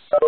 Bisa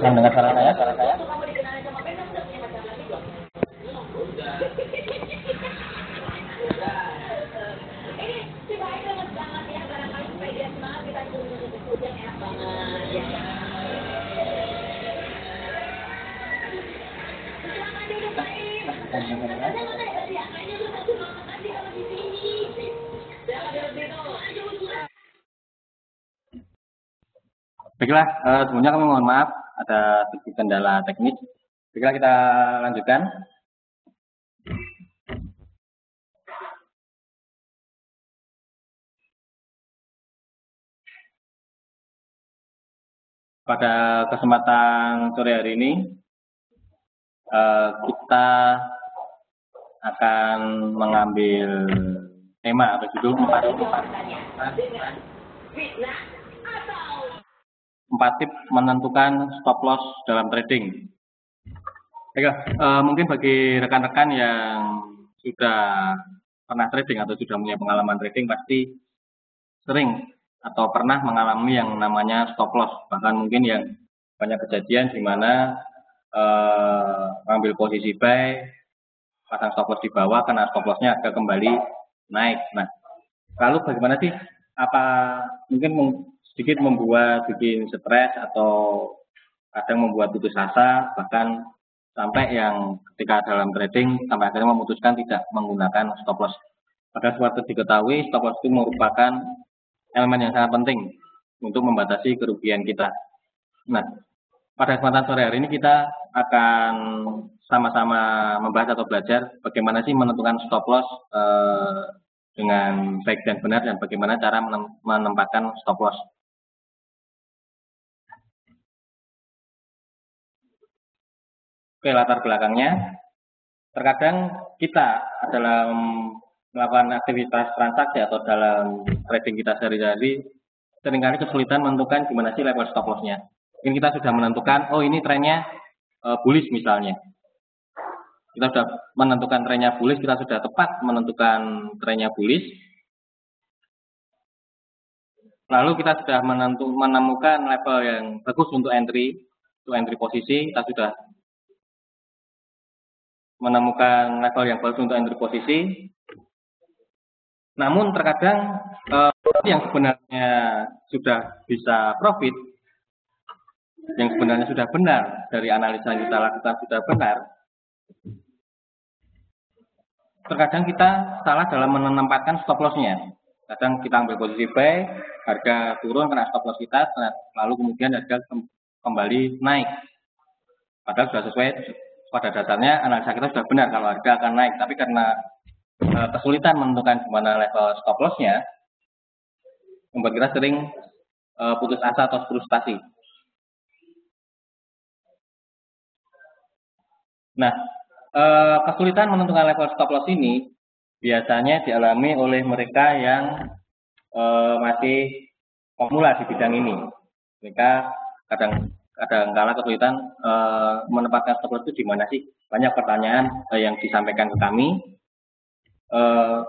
mendengar suara saya? Baiklah, sebelumnya kami mohon maaf ada sedikit kendala teknis. Baiklah, kita lanjutkan. Pada kesempatan sore hari ini, kita akan mengambil tema atau judul 4 tips menentukan stop loss dalam trading. Baiklah, mungkin bagi rekan-rekan yang sudah pernah trading atau sudah punya pengalaman trading pasti sering atau pernah mengalami yang namanya stop loss. Bahkan mungkin yang banyak kejadian di mana mengambil posisi buy, pasang stop loss di bawah, karena stop lossnya agak kembali naik. Nah, lalu bagaimana sih? Apa mungkin sedikit bikin stres atau kadang membuat putus asa, bahkan sampai yang ketika dalam trading sampai akhirnya memutuskan tidak menggunakan stop loss. Pada suatu diketahui stop loss itu merupakan elemen yang sangat penting untuk membatasi kerugian kita. Nah, pada kesempatan sore hari ini kita akan sama-sama membahas atau belajar bagaimana sih menentukan stop loss dengan baik dan benar, dan bagaimana cara menempatkan stop loss. Oke, latar belakangnya, terkadang kita dalam melakukan aktivitas transaksi atau dalam trading kita sehari-hari seringkali kesulitan menentukan gimana sih level stop loss-nya. Mungkin kita sudah menentukan, oh ini trennya bullish misalnya. Kita sudah menentukan trennya bullish, kita sudah tepat menentukan trennya bullish. Lalu kita sudah menemukan level yang bagus untuk entry posisi, kita sudah menemukan level yang bagus untuk entry posisi. Namun terkadang yang sebenarnya sudah bisa profit, yang sebenarnya sudah benar dari analisa yang kita lakukan sudah benar, terkadang kita salah dalam menempatkan stop loss-nya. Kadang kita ambil posisi buy, harga turun kena stop loss kita, lalu kemudian harga kembali naik. Padahal sudah sesuai pada dasarnya analisa kita sudah benar kalau harga akan naik, tapi karena kesulitan menentukan di mana level stop loss-nya, membuat kita sering putus asa atau frustasi. Nah, kesulitan menentukan level stop loss ini biasanya dialami oleh mereka yang masih pemula di bidang ini. Mereka kadang-kala kesulitan menempatkan stop loss itu di mana sih? Banyak pertanyaan yang disampaikan ke kami.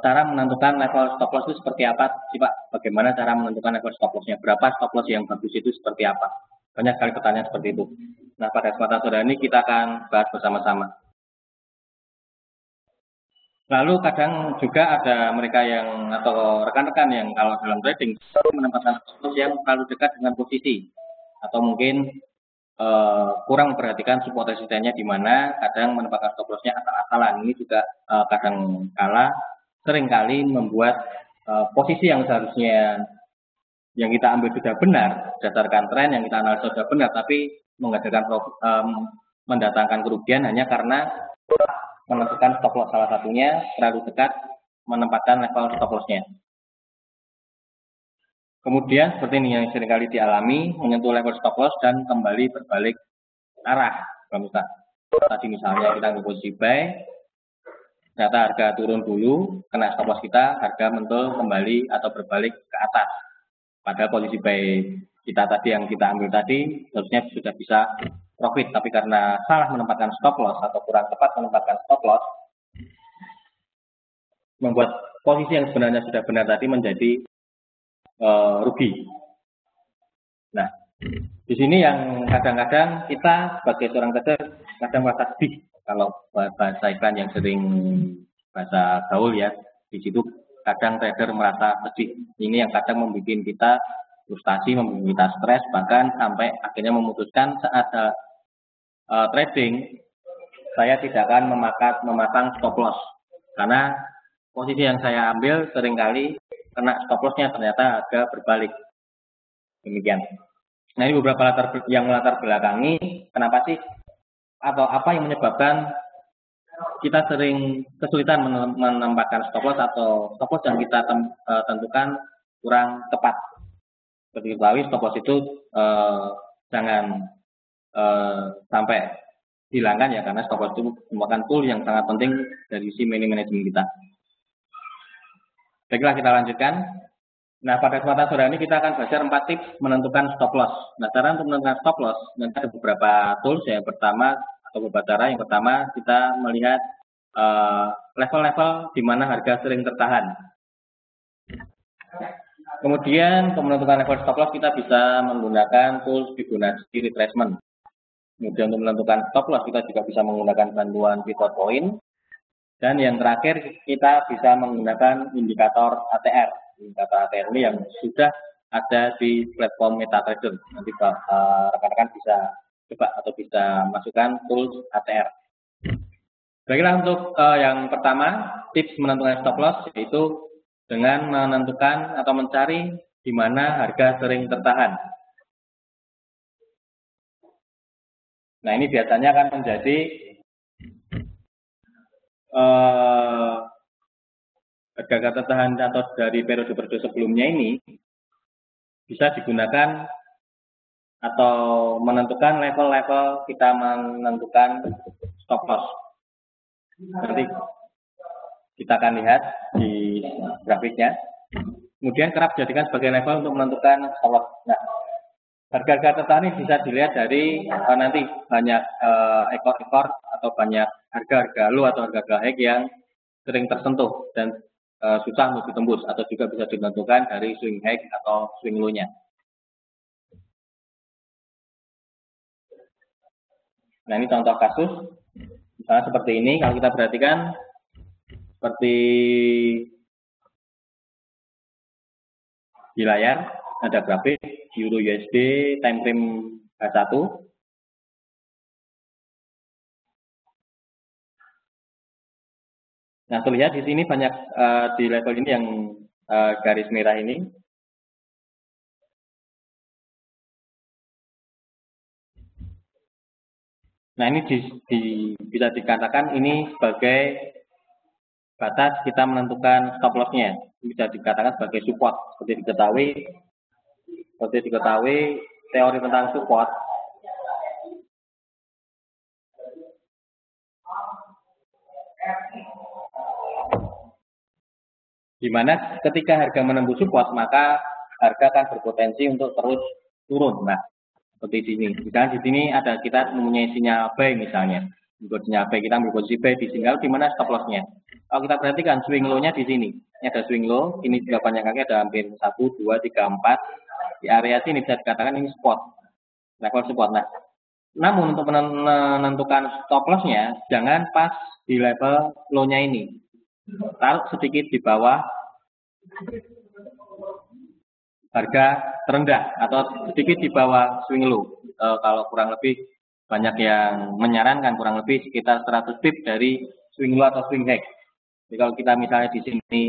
Cara menentukan level stop loss itu seperti apa sih Pak? Bagaimana cara menentukan level stop loss-nya? Berapa stop loss yang bagus itu seperti apa? Banyak sekali pertanyaan seperti itu. Nah, pada kesempatan sore ini kita akan bahas bersama-sama. Lalu kadang juga ada mereka yang atau rekan-rekan yang kalau dalam trading menempatkan stop loss yang terlalu dekat dengan posisi atau mungkin kurang memperhatikan support resistennya di mana, kadang menempatkan stop loss-nya asal-asalan. Ini juga kadang kala seringkali membuat posisi yang seharusnya yang kita ambil sudah benar berdasarkan tren yang kita analisa sudah benar, tapi mendatangkan kerugian hanya karena menentukan stop loss, salah satunya terlalu dekat menempatkan level stop loss-nya. Kemudian seperti ini yang seringkali dialami, menyentuh level stop loss dan kembali berbalik arah. Tadi misalnya kita ambil posisi buy, ternyata harga turun dulu, kena stop loss kita, harga mentul kembali atau berbalik ke atas. Padahal posisi buy kita tadi yang kita ambil tadi harusnya sudah bisa profit, tapi karena salah menempatkan stop loss atau kurang tepat menempatkan stop loss, membuat posisi yang sebenarnya sudah benar tadi menjadi rugi. Nah, di sini yang kadang-kadang kita sebagai seorang trader kadang merasa sedih kalau bahasa iklan yang sering bahasa gaul ya. Di situ kadang trader merasa sedih. Ini yang kadang membuat kita frustasi, membuat kita stres, bahkan sampai akhirnya memutuskan saat trading saya tidak akan memasang stop loss karena posisi yang saya ambil seringkali kena stop loss-nya ternyata harga berbalik. Demikian. Nah, ini beberapa latar belakangi kenapa sih atau apa yang menyebabkan kita sering kesulitan menempatkan stop loss atau stop loss yang kita tentukan kurang tepat. Seperti diketahui stop loss itu jangan sampai hilangkan ya, karena stop loss itu merupakan tool yang sangat penting dari sisi manajemen kita. Baiklah, kita lanjutkan. Nah, pada kesempatan sore ini kita akan belajar 4 tips menentukan stop loss. Nah, cara untuk menentukan stop loss, nanti ada beberapa tools. Yang pertama, atau beberapa cara. Yang pertama, kita melihat level-level di mana harga sering tertahan. Kemudian, untuk menentukan level stop loss, kita bisa menggunakan tools Fibonacci retracement. Kemudian, untuk menentukan stop loss, kita juga bisa menggunakan bantuan pivot point. Dan yang terakhir, kita bisa menggunakan indikator ATR. Indikator ATR ini yang sudah ada di platform MetaTrader. Nanti rekan-rekan bisa coba atau bisa masukkan tools ATR. Baiklah, untuk yang pertama, tips menentukan stop loss yaitu dengan menentukan atau mencari di mana harga sering tertahan. Nah, ini biasanya akan menjadi harga tertahan atau dari periode sebelumnya ini bisa digunakan atau menentukan level-level kita menentukan stop loss. Nanti kita akan lihat di grafiknya. Kemudian kerap dijadikan sebagai level untuk menentukan stop loss. Nah, harga-harga tertahan ini bisa dilihat dari nanti banyak ekor-ekor atau banyak harga-harga low atau harga-harga high yang sering tersentuh dan susah untuk ditembus, atau juga bisa ditentukan dari swing high atau swing low-nya. Nah, ini contoh kasus. Misalnya seperti ini, kalau kita perhatikan seperti Di layar ada grafik Euro USD time frame H1. Nah, terlihat di sini banyak di level ini yang garis merah ini. Nah, ini bisa dikatakan ini sebagai batas kita menentukan stop loss-nya. Bisa dikatakan sebagai support. Seperti diketahui teori tentang support. Di mana ketika harga menembus support, maka harga akan berpotensi untuk terus turun. Nah, seperti di sini. Misalnya di sini ada kita mempunyai sinyal buy misalnya. Untuk sinyal buy kita ambil posisi buy di sini. Lalu di mana stop loss-nya? Kalau kita perhatikan swing low-nya di sini. Ini ada swing low, ini juga banyak kaki, ada hampir 1, 2, 3, 4. Di area sini bisa dikatakan ini support. Level support. Nah, namun untuk menentukan stop loss-nya, jangan pas di level low-nya ini. Taruh sedikit di bawah harga terendah atau sedikit di bawah swing low. Kalau kurang lebih banyak yang menyarankan kurang lebih sekitar 100 pip dari swing low atau swing high. Jadi kalau kita misalnya di sini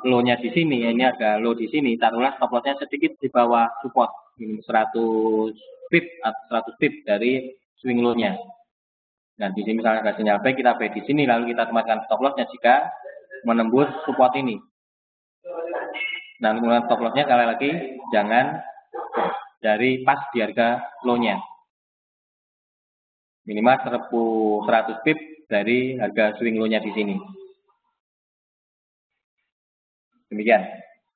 low-nya di sini, ini ada low di sini, taruhlah stop loss-nya sedikit di bawah support, ini 100 pip atau 100 pip dari swing low-nya. Nah, di sini misalnya ada sinyal buy, kita buy di sini, lalu kita tempatkan stop loss-nya jika menembus support ini. Nah, kemudian stop loss-nya sekali lagi jangan dari pas di harga low-nya. Minimal 100 pip dari harga swing low-nya di sini. Demikian.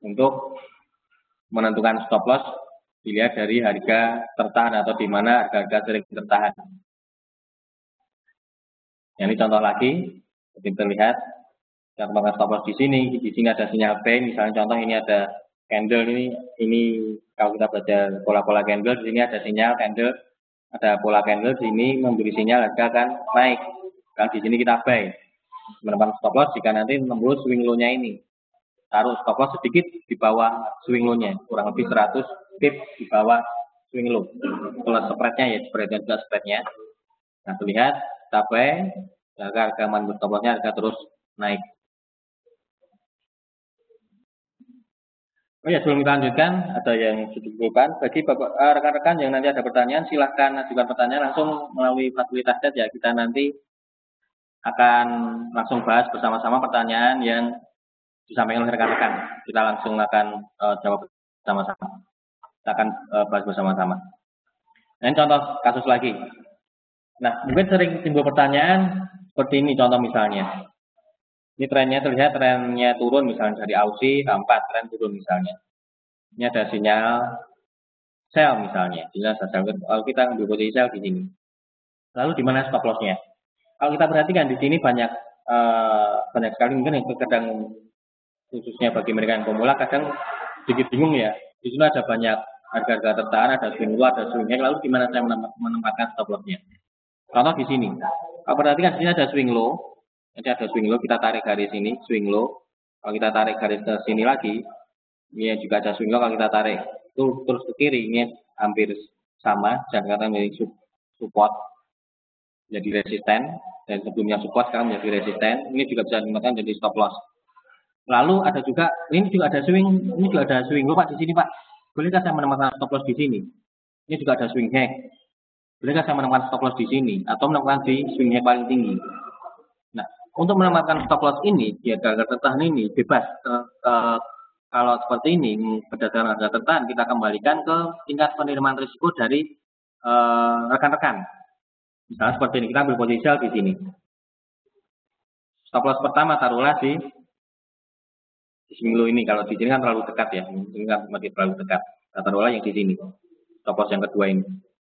Untuk menentukan stop loss dilihat dari harga tertahan atau di mana harga-harga sering tertahan. Ini contoh lagi, seperti terlihat, kita tempatkan stop loss di sini ada sinyal buy, misalnya contoh ini ada candle ini kalau kita baca pola-pola candle, di sini ada sinyal candle, ada pola candle, di sini memberi sinyal harga akan naik. Kalau di sini kita buy, menempatkan stop loss jika nanti menembus swing low-nya ini. Taruh stop loss sedikit di bawah swing low-nya, kurang lebih 100 pip di bawah swing low. Kalau spread-nya ya, spread-nya. Nah, terlihat sampai harga menembus stop loss-nya, harga terus naik. Oh ya, sebelum kita lanjutkan, ada yang dikumpulkan. Bagi rekan-rekan yang nanti ada pertanyaan, silahkan ajukan pertanyaan langsung melalui fasilitas chat ya. Kita nanti akan langsung bahas bersama-sama pertanyaan yang disampaikan oleh rekan-rekan. Kita langsung akan jawab bersama-sama. Kita akan bahas bersama-sama. Nah, ini contoh kasus lagi. Nah, mungkin sering timbul pertanyaan seperti ini contoh misalnya. Ini trennya terlihat trennya turun misalnya dari Aussie ke 4 tren turun misalnya. Ini ada sinyal sell misalnya. Sinyal sell. Kalau kita ambil posisi sell di sini. Lalu di mana stop loss-nya? Kalau kita perhatikan di sini banyak sekali mungkin yang kadang khususnya bagi mereka yang pemula kadang sedikit bingung ya. Di sini ada banyak harga-harga tertahan, ada swing low, ada swing high. Lalu di mana saya menempatkan stop loss-nya? Contoh di sini. Kalau perhatikan di sini ada swing low. Jadi ada swing low, kita tarik garis ini, swing low. Kalau kita tarik garis ke sini lagi, ini juga ada swing low. Kalau kita tarik terus ke kiri, ini hampir sama. Dan kata menjadi support, jadi resisten. Dan sebelumnya support, sekarang menjadi resisten. Ini juga bisa digunakan jadi stop loss. Lalu ada juga, ini juga ada swing low Pak di sini Pak. Bolehkah saya menempatkan stop loss di sini? Ini juga ada swing high. Bolehkah saya menempatkan stop loss di sini? Atau menempatkan di swing high paling tinggi? Nah, untuk menempatkan stop loss ini, di harga tertahan ini bebas. Kalau seperti ini, berdasarkan harga tertahan, kita kembalikan ke tingkat penerimaan risiko dari rekan-rekan. Misalnya seperti ini, kita ambil posisi sell di sini. Stop loss pertama taruhlah di swing low ini. Kalau di sini kan terlalu dekat ya, ini kan masih terlalu dekat. Kita taruhlah yang di sini. Stop loss yang kedua ini.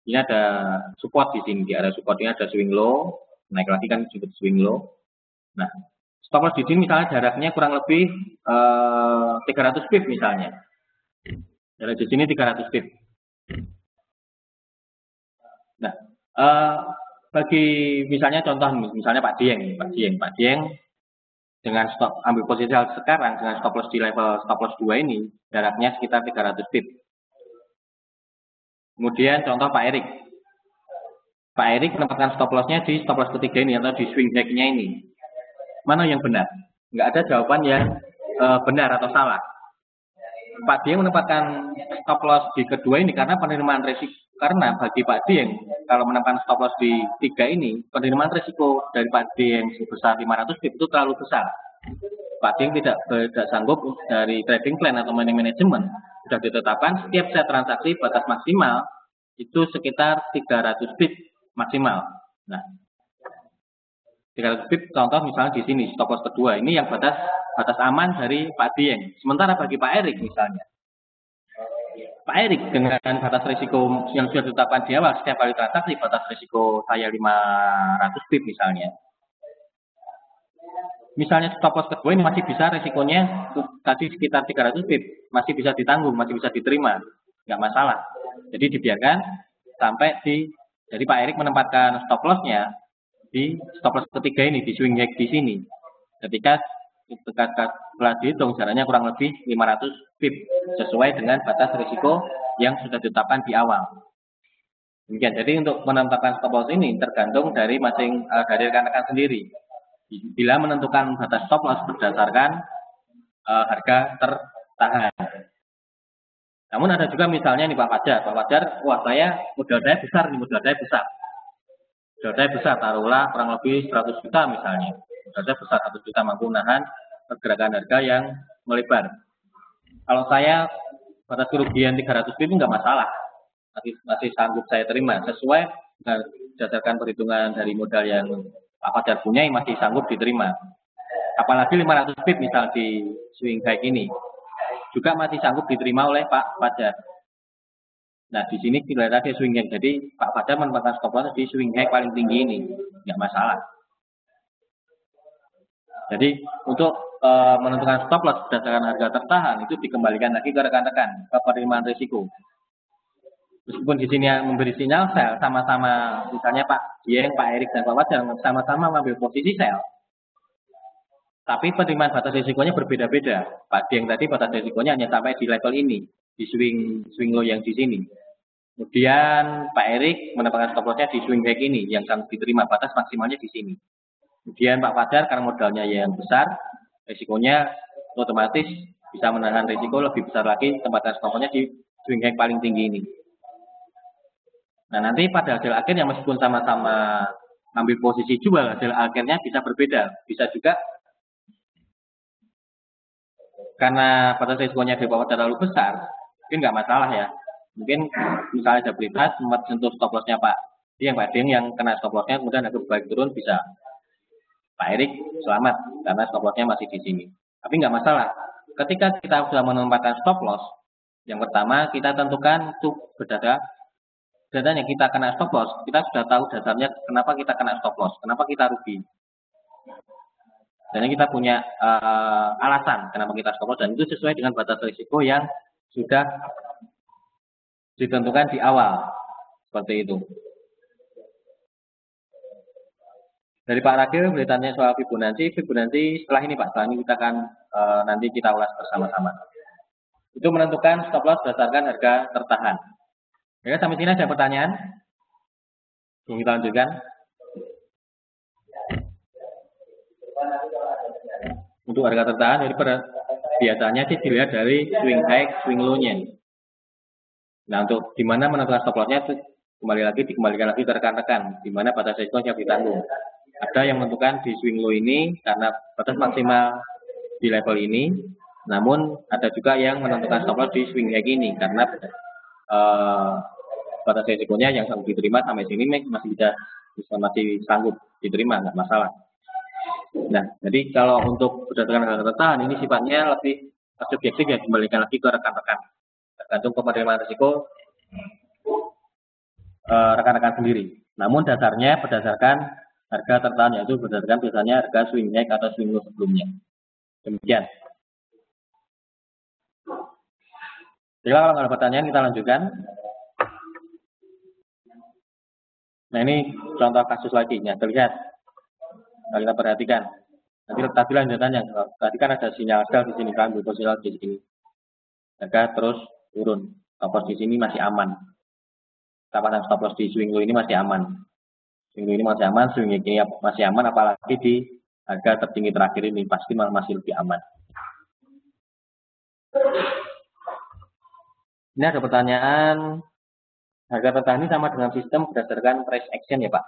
Ini ada support di sini, di area support ini ada swing low, naik lagi kan disebut swing low. Nah, stop loss di sini misalnya jaraknya kurang lebih 300 pip misalnya. Jarak di sini 300 pip. Nah, bagi misalnya contoh misalnya Pak Dieng dengan ambil posisi sekarang dengan stop loss di level stop loss 2 ini jaraknya sekitar 300 pip. Kemudian contoh Pak Erik. Pak Erik menempatkan stop lossnya di stop loss ketiga ini atau di swing back-nya ini. Mana yang benar? Nggak ada jawaban yang benar atau salah. Pak Dieng menempatkan stop loss di kedua ini karena penerimaan risiko. Karena bagi Pak Dieng, kalau menempatkan stop loss di 3 ini, penerimaan risiko dari Pak Dieng sebesar 500 pip itu terlalu besar. Pak Dieng tidak sanggup dari trading plan atau money management sudah ditetapkan setiap set transaksi batas maksimal itu sekitar 300 pip maksimal. Nah, 300 pip contoh misalnya di sini stop loss kedua ini yang batas aman dari Pak Dieng. Sementara bagi Pak Erik misalnya, Pak Erik dengan batas risiko yang sudah ditetapkan di awal setiap kali transaksi batas risiko saya 500 pip misalnya. Misalnya stop loss kedua ini masih bisa risikonya tadi sekitar 300 pip, masih bisa ditanggung, masih bisa diterima, nggak masalah. Jadi dibiarkan sampai jadi Pak Erik menempatkan stop loss-nya di stop loss ketiga ini, di swing back di sini. Ketika setelah dihitung jaraknya kurang lebih 500 pip sesuai dengan batas risiko yang sudah ditetapkan di awal. Demikian. Jadi untuk menentukan stop loss ini tergantung dari dari rekan-rekan sendiri. Bila menentukan batas stop loss berdasarkan harga tertahan. Namun ada juga misalnya nih Pak Fajar, wah modal saya besar nih, modal saya besar, taruhlah kurang lebih 100 juta misalnya. Modal saya besar 100 juta mampu menahan pergerakan harga yang melebar. Kalau saya batas kerugian 300 pip nggak masalah, masih sanggup saya terima sesuai berdasarkan perhitungan dari modal yang Pak Fajar punya yang masih sanggup diterima. Apalagi 500 pip misal di swing back ini juga masih sanggup diterima oleh Pak Fajar. Nah di sini tidak ada swing back, jadi Pak Fajar menempatkan stop loss di swing back paling tinggi ini, nggak masalah. Jadi untuk menentukan stop loss berdasarkan harga tertahan itu dikembalikan lagi ke rekan-rekan ke penerimaan risiko. Meskipun di sini yang memberi sinyal sell sama-sama, misalnya Pak Dieng, Pak Erik dan Pak Fajar sama-sama mengambil posisi sell. Tapi penerimaan batas risikonya berbeda-beda. Pak Dieng tadi batas risikonya hanya sampai di level ini, di swing low yang di sini. Kemudian Pak Erik menempatkan stop loss-nya di swing back ini yang sangat diterima, batas maksimalnya di sini. Kemudian Pak Fajar karena modalnya yang besar, risikonya otomatis bisa menahan risiko lebih besar lagi, tempatkan stop loss-nya di swing back paling tinggi ini. Nah nanti pada hasil akhirnya meskipun sama-sama ambil posisi jual, hasil akhirnya bisa berbeda, bisa juga karena batas risikonya di bawah terlalu besar, mungkin nggak masalah ya. Mungkin misalnya ada berita sempat sentuh stop loss-nya Pak Dieng yang kena stop loss-nya kemudian agak berbalik turun, bisa Pak Erik selamat karena stop loss-nya masih di sini. Tapi nggak masalah. Ketika kita sudah menempatkan stop loss, yang pertama kita tentukan itu datanya kita kena stop loss, kita sudah tahu dasarnya kenapa kita kena stop loss, kenapa kita rugi. Dan kita punya alasan kenapa kita stop loss dan itu sesuai dengan batas risiko yang sudah ditentukan di awal. Seperti itu. Dari Pak Ragil bertanya soal Fibonacci setelah ini Pak, setelah ini kita akan nanti kita ulas bersama-sama. Itu menentukan stop loss berdasarkan harga tertahan. Ya, sampai sini ada pertanyaan? Kita lanjutkan. Untuk harga tertahan, jadi biasanya sih dilihat dari swing high, swing low-nya. Nah, untuk di mana menentukan stop loss-nya itu dikembalikan lagi ke rekan-rekan, di mana batas risiko yang ditanggung. Ada yang menentukan di swing low ini karena batas maksimal di level ini, namun ada juga yang menentukan stop loss di swing high ini karena batas risikonya yang sanggup diterima sampai sini masih sanggup diterima, nggak masalah. Nah, jadi kalau untuk berdasarkan harga tertahan ini sifatnya lebih subjektif ya, kembalikan lagi ke rekan-rekan, tergantung penerimaan risiko rekan-rekan sendiri. Namun dasarnya berdasarkan harga tertahan, yaitu berdasarkan biasanya harga swing high atau swing low sebelumnya. Demikian. Jadi kalau nggak ada pertanyaan kita lanjutkan. Nah ini contoh kasus lagi, ya terlihat. Nah, kita perhatikan. Nanti tadi lanjutannya, tadi kan ada sinyal sell di sini kan, sinyal di sini. Harga terus turun. Stop loss di sini masih aman. Kita pasang stop loss di swing low ini masih aman. Swing low ini masih aman, swing ini masih aman, apalagi di harga tertinggi terakhir ini pasti masih lebih aman. Ini ada pertanyaan, harga tertahan ini sama dengan sistem berdasarkan price action ya Pak?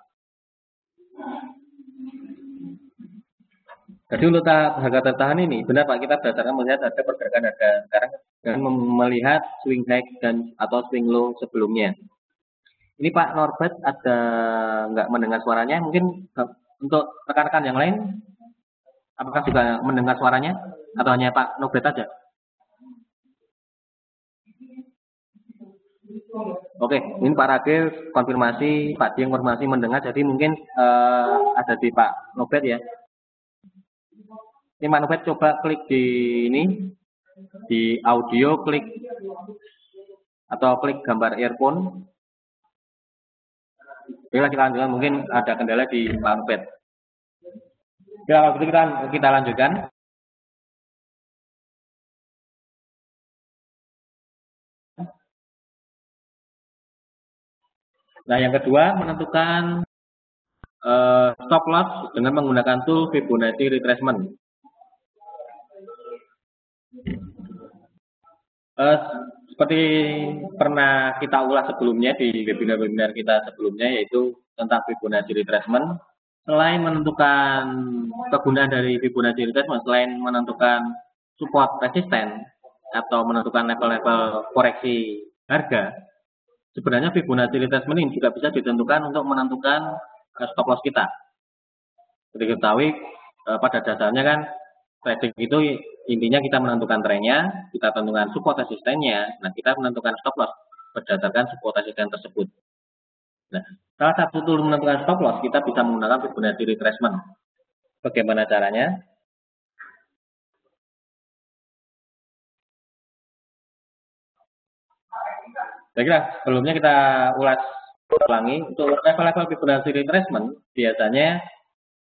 Jadi untuk harga tertahan ini, benar Pak, kita berdasarkan melihat harga pergerakan harga sekarang dan melihat swing high dan atau swing low sebelumnya. Ini Pak Norbert ada nggak mendengar suaranya? Mungkin untuk rekan-rekan yang lain, apakah juga mendengar suaranya? Atau hanya Pak Norbert saja? Oke, ini Pak Ragil konfirmasi, Pak Dieng konfirmasi mendengar, jadi mungkin ada di Pak Norbert ya. Ini Pak Norbert coba klik di ini, di audio, klik atau klik gambar earphone. Oke, kita lanjutkan, mungkin ada kendala di Pak Norbert. Ya, kalau begitu kita lanjutkan. Nah, yang kedua menentukan stop loss dengan menggunakan tool Fibonacci retracement. Seperti pernah kita ulas sebelumnya di webinar-webinar kita sebelumnya, yaitu tentang Fibonacci retracement. Selain menentukan kegunaan dari Fibonacci retracement, selain menentukan support resisten atau menentukan level-level koreksi harga, sebenarnya Fibonacci retracement ini juga bisa ditentukan untuk menentukan stop loss kita. Seperti diketahui pada dasarnya kan trading itu intinya kita menentukan trennya, kita tentukan support resistennya, nah kita menentukan stop loss berdasarkan support resisten tersebut. Nah, salah satu tool menentukan stop loss kita bisa menggunakan Fibonacci retracement. Bagaimana caranya? Saya kira sebelumnya kita ulas ulangi untuk level-level Fibonacci retracement biasanya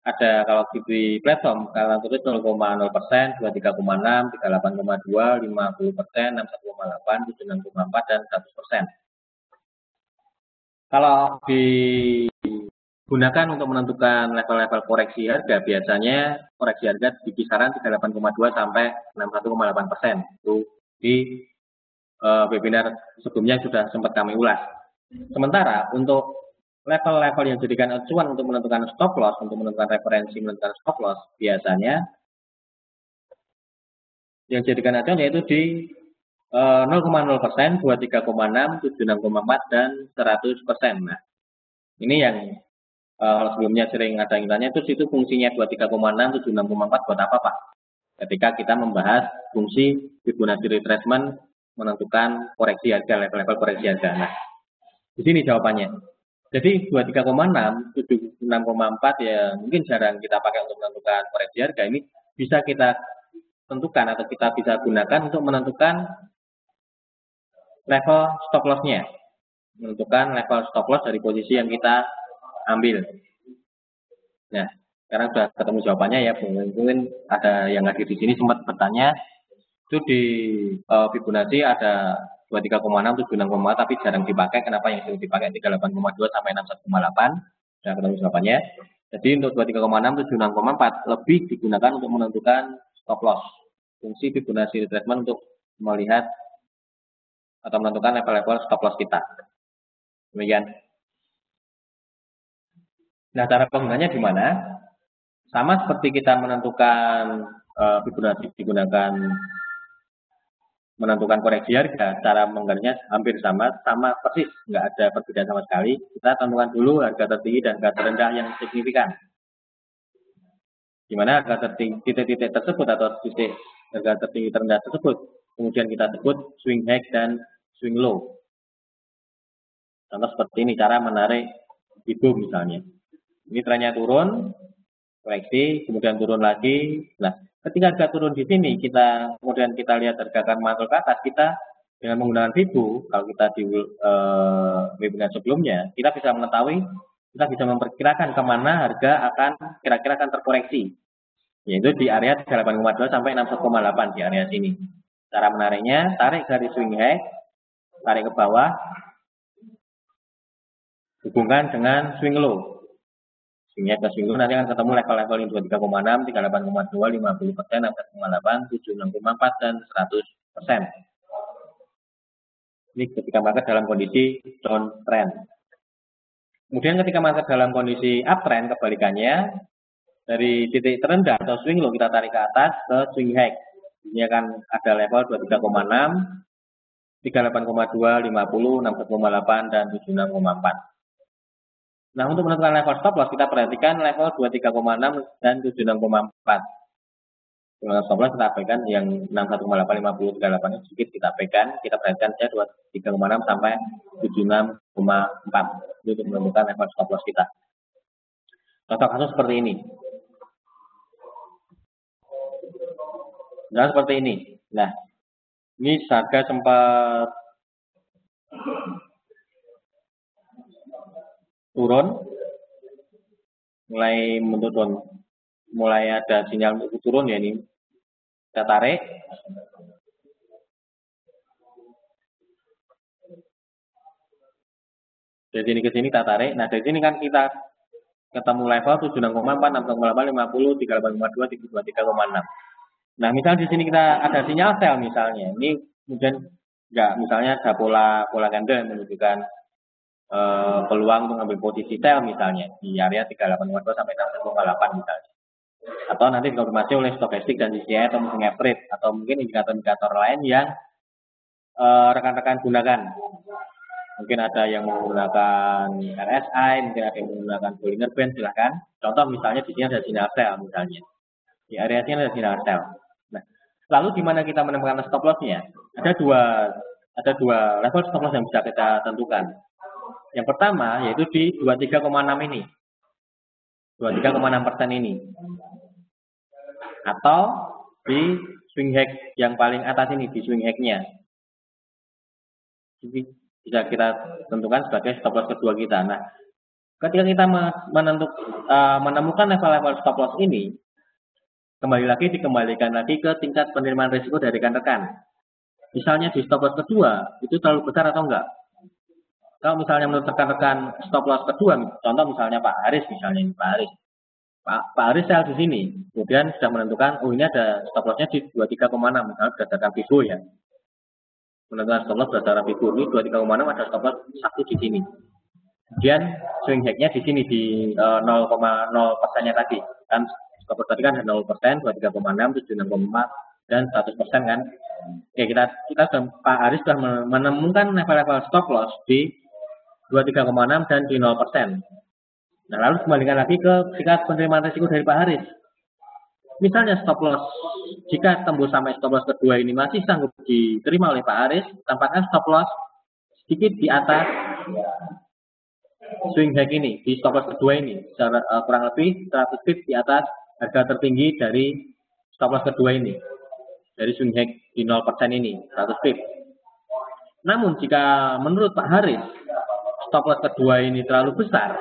ada kalau di platform kalau tulis 0,0%, 23,6, 38,2, 50%, 61,8, 76,4 dan 100%. Kalau digunakan untuk menentukan level-level koreksi harga, biasanya koreksi harga di kisaran 38,2 sampai 61,8%. Itu di webinar sebelumnya sudah sempat kami ulas. Sementara untuk level-level yang dijadikan acuan untuk menentukan stop loss, untuk menentukan referensi menentukan stop loss, biasanya yang dijadikan acuan yaitu di 0,0%, 23,6, 76,4 dan 100%. Nah, ini yang sebelumnya sering ada yang tanya, terus itu fungsinya 23,6, 76,4 buat apa Pak? Ketika kita membahas fungsi Fibonacci retracement menentukan koreksi harga, level-level koreksi harga. Nah, di sini jawabannya. Jadi 23,6, 76,4 ya mungkin jarang kita pakai untuk menentukan koreksi harga. Ini bisa kita tentukan atau kita bisa gunakan untuk menentukan level stop loss-nya. Menentukan level stop loss dari posisi yang kita ambil. Nah, sekarang sudah ketemu jawabannya ya. Mungkin ada yang hadir di sini sempat bertanya, itu di Fibonacci ada 23,6, 76,4 tapi jarang dipakai. Kenapa yang sering dipakai 38,2 sampai 61,8? Sudah ketemu jawabannya. Jadi untuk 23,6, 76,4 lebih digunakan untuk menentukan stop loss. Fungsi Fibonacci retracement untuk melihat atau menentukan level-level stop loss kita. Demikian. Nah, cara penggunaannya gimana? Sama seperti kita menentukan Fibonacci digunakan menentukan koreksi harga, cara menggunakannya hampir sama persis, nggak ada perbedaan sama sekali. Kita tentukan dulu harga tertinggi dan harga terendah yang signifikan. Di mana harga tertinggi titik-titik tersebut atau titik harga tertinggi terendah tersebut, kemudian kita sebut swing high dan swing low. Contoh seperti ini cara menarik ibu misalnya. Ini trennya turun, koreksi, kemudian turun lagi. Nah, ketika harga turun di sini, kemudian kita lihat harga akan mantul ke atas, kita dengan menggunakan Fibo, kalau kita di webinar sebelumnya, kita bisa mengetahui, kita bisa memperkirakan kemana harga akan kira-kira akan terkoreksi. Yaitu di area 38,2 sampai 61,8 di area sini. Cara menariknya, tarik garis swing high, tarik ke bawah, hubungkan dengan swing low. Swing high ke swing low nanti akan ketemu level-level yang 23,6, 38,2, 50%, 6,8, 76,4, dan 100%. Ini ketika market dalam kondisi downtrend. Kemudian ketika market dalam kondisi uptrend, kebalikannya, dari titik terendah atau swing low kita tarik ke atas ke swing high. Ini akan ada level 23,6, 38,2, 50, 61,8, dan 76,4. Nah, untuk menentukan level stop loss kita perhatikan level 23,6 dan 76,4. Dengan stop loss kita abaikan yang 61,8, 50, 38 ini sedikit kita abaikan. Kita perhatikan saja 23,6 sampai 76,4. Itu untuk menentukan level stop loss kita. Contoh kasus seperti ini. Nah, seperti ini. Nah, ini harga sempat turun, mulai menurun, mulai ada sinyal untuk turun ya ini. Kita tarik. Dari sini ke sini kita tarik. Nah, dari sini kan kita ketemu level 76,4, 6,8, 50, 38,2, 23,6. Nah, misalnya di sini kita ada sinyal sell misalnya. Ini kemudian enggak, misalnya ada pola candle yang menunjukkan peluang untuk ambil posisi sell misalnya di area 38,2 sampai 6,8 misalnya. Atau nanti dikonfirmasi oleh stokastik dan DCI atau mungkin average atau mungkin indikator-indikator lain yang rekan-rekan gunakan. Mungkin ada yang menggunakan RSI, mungkin ada yang menggunakan Bollinger Band, silahkan. Contoh misalnya di sini ada sinyal sell misalnya. Di area sini ada sinyal sell. Nah, lalu di mana kita menemukan stop loss-nya? Ada dua level stop loss yang bisa kita tentukan. Yang pertama yaitu di 23,6 ini. 23,6% ini. Atau di swing high yang paling atas ini, di swing high-nya. Jadi bisa kita tentukan sebagai stop loss kedua kita. Nah, ketika kita menemukan level-level stop loss ini, dikembalikan lagi ke tingkat penerimaan risiko dari rekan-rekan. Misalnya di stop loss kedua, itu terlalu besar atau enggak? Kalau misalnya menurut rekan-rekan stop loss kedua, contoh misalnya Pak Haris misalnya, Pak Haris sell di sini, kemudian sudah menentukan, oh ini ada stop loss-nya di 23,6, misalnya berdasarkan FIBO ya. Menentukan stop loss berdasarkan FIBO, ini 23,6 ada stop loss satu di sini. Kemudian swing high-nya di sini di 0,0%-nya tadi. Kan stop loss tadi kan 0%, 23,6, 76,4, dan 100% kan. Oke, kita Pak Haris sudah menemukan level-level stop loss di 23,6 dan di 0%. Nah, lalu kembalikan lagi ke tingkat penerimaan risiko dari Pak Haris. Misalnya stop loss, jika tembus sampai stop loss kedua ini masih sanggup diterima oleh Pak Haris, tampaknya stop loss sedikit di atas swing high ini, di stop loss kedua ini, kurang lebih 100 pip di atas harga tertinggi dari stop loss kedua ini, dari swing high di 0% ini, 100 pip. Namun jika menurut Pak Haris, stop loss kedua ini terlalu besar,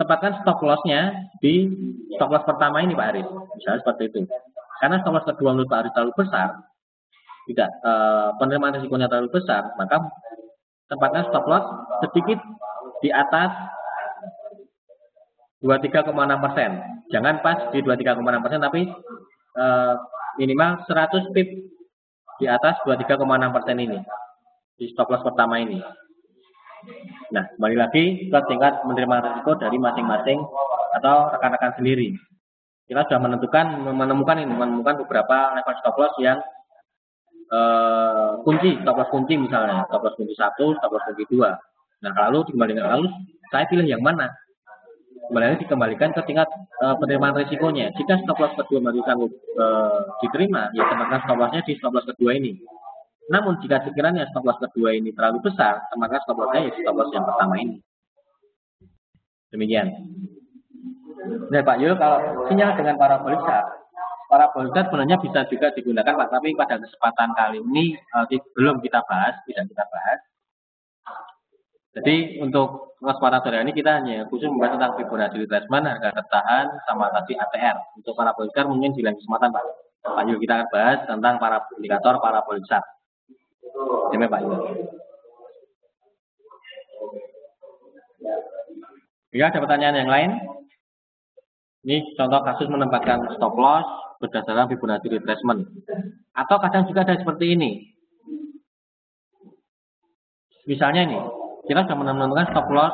tempatkan stop loss-nya di stop loss pertama ini Pak Haris, misalnya seperti itu. Karena stop loss kedua menurut Pak Haris terlalu besar, tidak penerimaan risikonya terlalu besar, maka tempatkan stop loss sedikit di atas 23,6%. Jangan pas di 23,6%, tapi minimal 100 pip di atas 23,6% ini di stop loss pertama ini. Nah, kembali lagi ke tingkat menerima risiko dari masing-masing atau rekan-rekan sendiri. Kita sudah menemukan beberapa level stop loss yang stop loss kunci misalnya, stop loss kunci 1, stop loss kunci 2. Nah, lalu saya pilih yang mana? Dikembalikan ke tingkat penerimaan risikonya. Jika stop loss kedua masih sanggup diterima, ya tempatkan stop loss-nya di stop loss kedua ini. Namun jika sekiranya stop loss kedua ini terlalu besar, maka stop loss-nya ya stop loss yang pertama ini. Demikian. Nah Pak Yul, kalau sinyal dengan parabolik sebenarnya bisa juga digunakan Pak, tapi pada kesempatan kali ini belum kita bahas, tidak kita bahas. Jadi untuk kesempatan sore ini kita hanya khusus membahas tentang Fibonacci retracement, harga tertahan, sama tadi ATR. Untuk parabolik SHARP mungkin di lain kesempatan Pak. Pak Yul kita akan bahas tentang indikator parabolik SHARP. Terima Pak Yul. Ya, ada pertanyaan yang lain? Ini contoh kasus menempatkan stop loss berdasarkan Fibonacci retracement. Atau kadang juga ada seperti ini. Misalnya ini, kita sudah menentukan stop loss,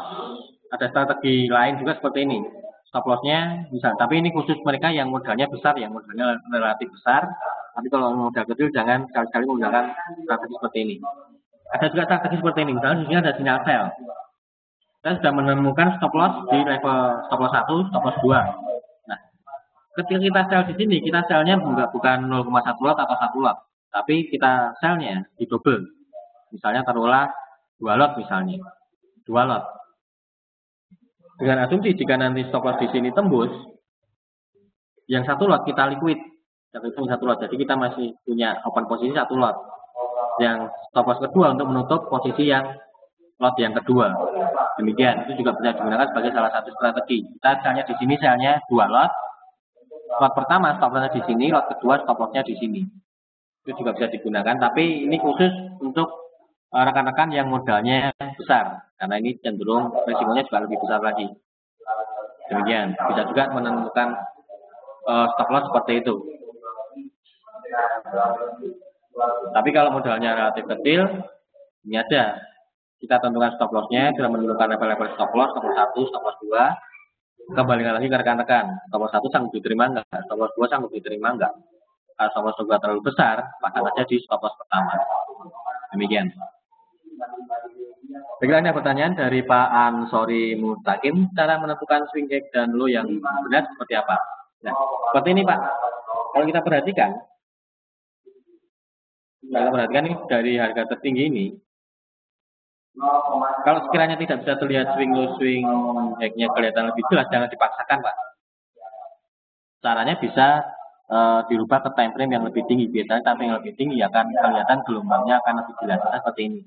ada strategi lain juga seperti ini. Stop lossnya bisa, tapi ini khusus mereka yang modalnya besar, yang modalnya relatif besar. Tapi kalau modal kecil jangan sekali-kali menggunakan strategi seperti ini. Ada juga strategi seperti ini, misalnya di sini ada sinyal sell. Kita sudah menemukan stop loss di level stop loss 1, stop loss 2. Nah, ketika kita sell di sini, kita sellnya bukan 0,1 lot atau 1 lot, tapi kita sellnya di double. Misalnya taruhlah 2 lot misalnya. 2 lot. Dengan asumsi jika nanti stop loss di sini tembus, yang 1 lot kita liquid. Kita hitung 1 lot. Jadi kita masih punya open posisi 1 lot. Yang stop loss kedua untuk menutup posisi yang lot yang kedua. Demikian, itu juga bisa digunakan sebagai salah satu strategi. Kita misalnya di sini selnya 2 lot. Lot pertama stop lossnya di sini, lot kedua stop lossnya di sini. Itu juga bisa digunakan, tapi ini khusus untuk rekan-rekan yang modalnya besar, karena ini cenderung risikonya juga lebih besar lagi. Demikian, bisa juga menentukan stop loss seperti itu. Tapi kalau modalnya relatif kecil, ini aja. Kita tentukan stop lossnya, sudah menentukan level-level stop loss 1, stop loss 2. Kembalikan lagi ke rekan-rekan. Stop loss 1 sanggup diterima enggak? Stop loss 2 sanggup diterima enggak? Kalau stop loss 2 terlalu besar, pasang aja di stop loss pertama. Demikian. Baiklah, ada pertanyaan dari Pak Ansori Mutakim, cara menentukan swing high dan low yang benar seperti apa? Nah, seperti ini Pak. Kalau kita perhatikan ini dari harga tertinggi ini, kalau sekiranya tidak bisa terlihat swing low, swing high-nya kelihatan lebih jelas, jangan dipaksakan Pak. Caranya bisa dirubah ke time frame yang lebih tinggi. Biasanya time frame yang lebih tinggi akan kelihatan gelombangnya akan lebih jelas. Seperti ini.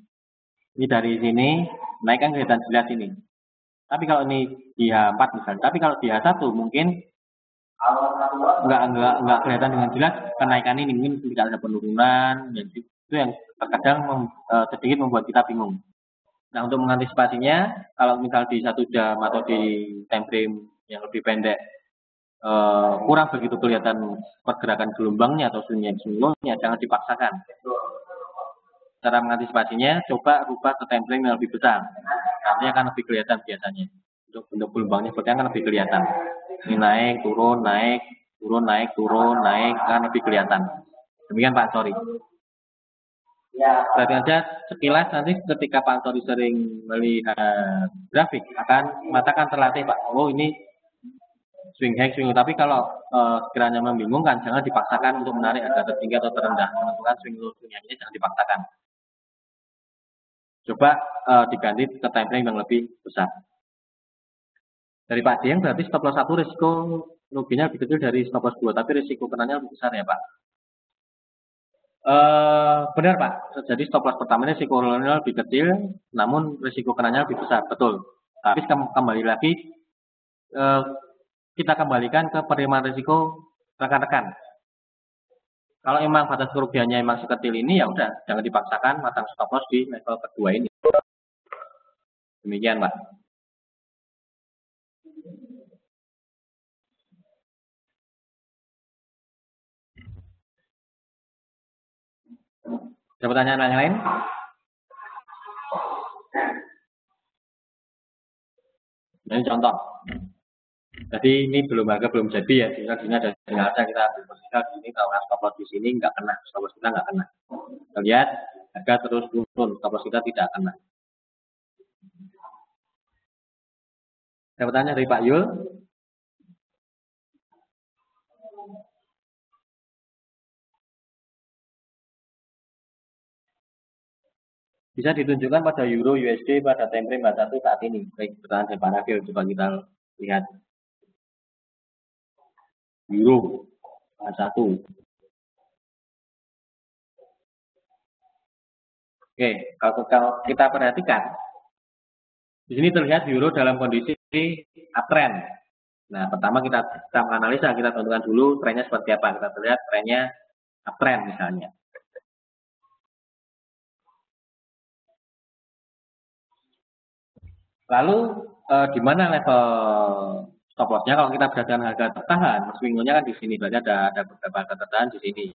Ini dari sini naik kan kelihatan jelas ini. Tapi kalau ini di H4 misalnya, tapi kalau di H1 mungkin nggak kelihatan dengan jelas kenaikan ini, mungkin tidak ada penurunan, jadi itu yang terkadang sedikit membuat kita bingung. Nah, untuk mengantisipasinya, kalau misal di 1 jam atau di time frame yang lebih pendek kurang begitu kelihatan pergerakan gelombangnya atau swingnya, jangan dipaksakan. Cara mengantisipasinya, coba rubah ke time frame yang lebih besar. Artinya akan lebih kelihatan biasanya. Untuk bentuk gelombangnya seperti akan lebih kelihatan. Ini naik, turun, naik, turun, naik, turun, naik, akan lebih kelihatan. Demikian Pak Ansori. Berarti aja sekilas nanti ketika Pak Ansori sering melihat grafik, mata akan terlatih Pak. Oh ini swing high, swing low. Tapi kalau sekiranya membingungkan, jangan dipaksakan untuk menarik harga tertinggi atau terendah. Menentukan swing low, swing high-nya jangan dipaksakan. Coba diganti ke time frame yang lebih besar. Dari Pak Dieng berarti stop loss 1 risiko ruginya lebih kecil dari stop loss 2, tapi risiko kenanya lebih besar ya Pak? Benar Pak, jadi stop loss pertama ini risiko kenanya lebih kecil, namun risiko kenanya lebih besar, betul. Tapi kembali lagi, kita kembalikan ke penerimaan risiko rekan-rekan. Kalau memang batas kerugiannya memang sekecil ini, ya udah, jangan dipaksakan matang stop loss di level kedua ini. Demikian Pak. Ada pertanyaan yang lain? Ini contoh. Jadi ini harga belum jadi ya. Di sini ada sinyal aja kita posisikan di sini, kalau stop loss di sini nggak kena, stop loss kita nggak kena. Kita lihat harga terus turun, stop loss kita tidak kena. Ada pertanyaan dari Pak Yul. Bisa ditunjukkan pada Euro USD pada time frame H1 saat ini. Baik, pertanyaan dari Pak Rafil, coba kita lihat. Euro H1. Oke, kalau kita perhatikan, Di sini terlihat euro dalam kondisi uptrend. Nah, pertama kita menganalisa, kita tentukan dulu trennya seperti apa. Kita lihat trennya uptrend misalnya. Lalu di mana level stop loss-nya? Kalau kita berdasarkan harga tertahan, swing-nya kan di sini. Berarti ada beberapa harga tertahan di sini.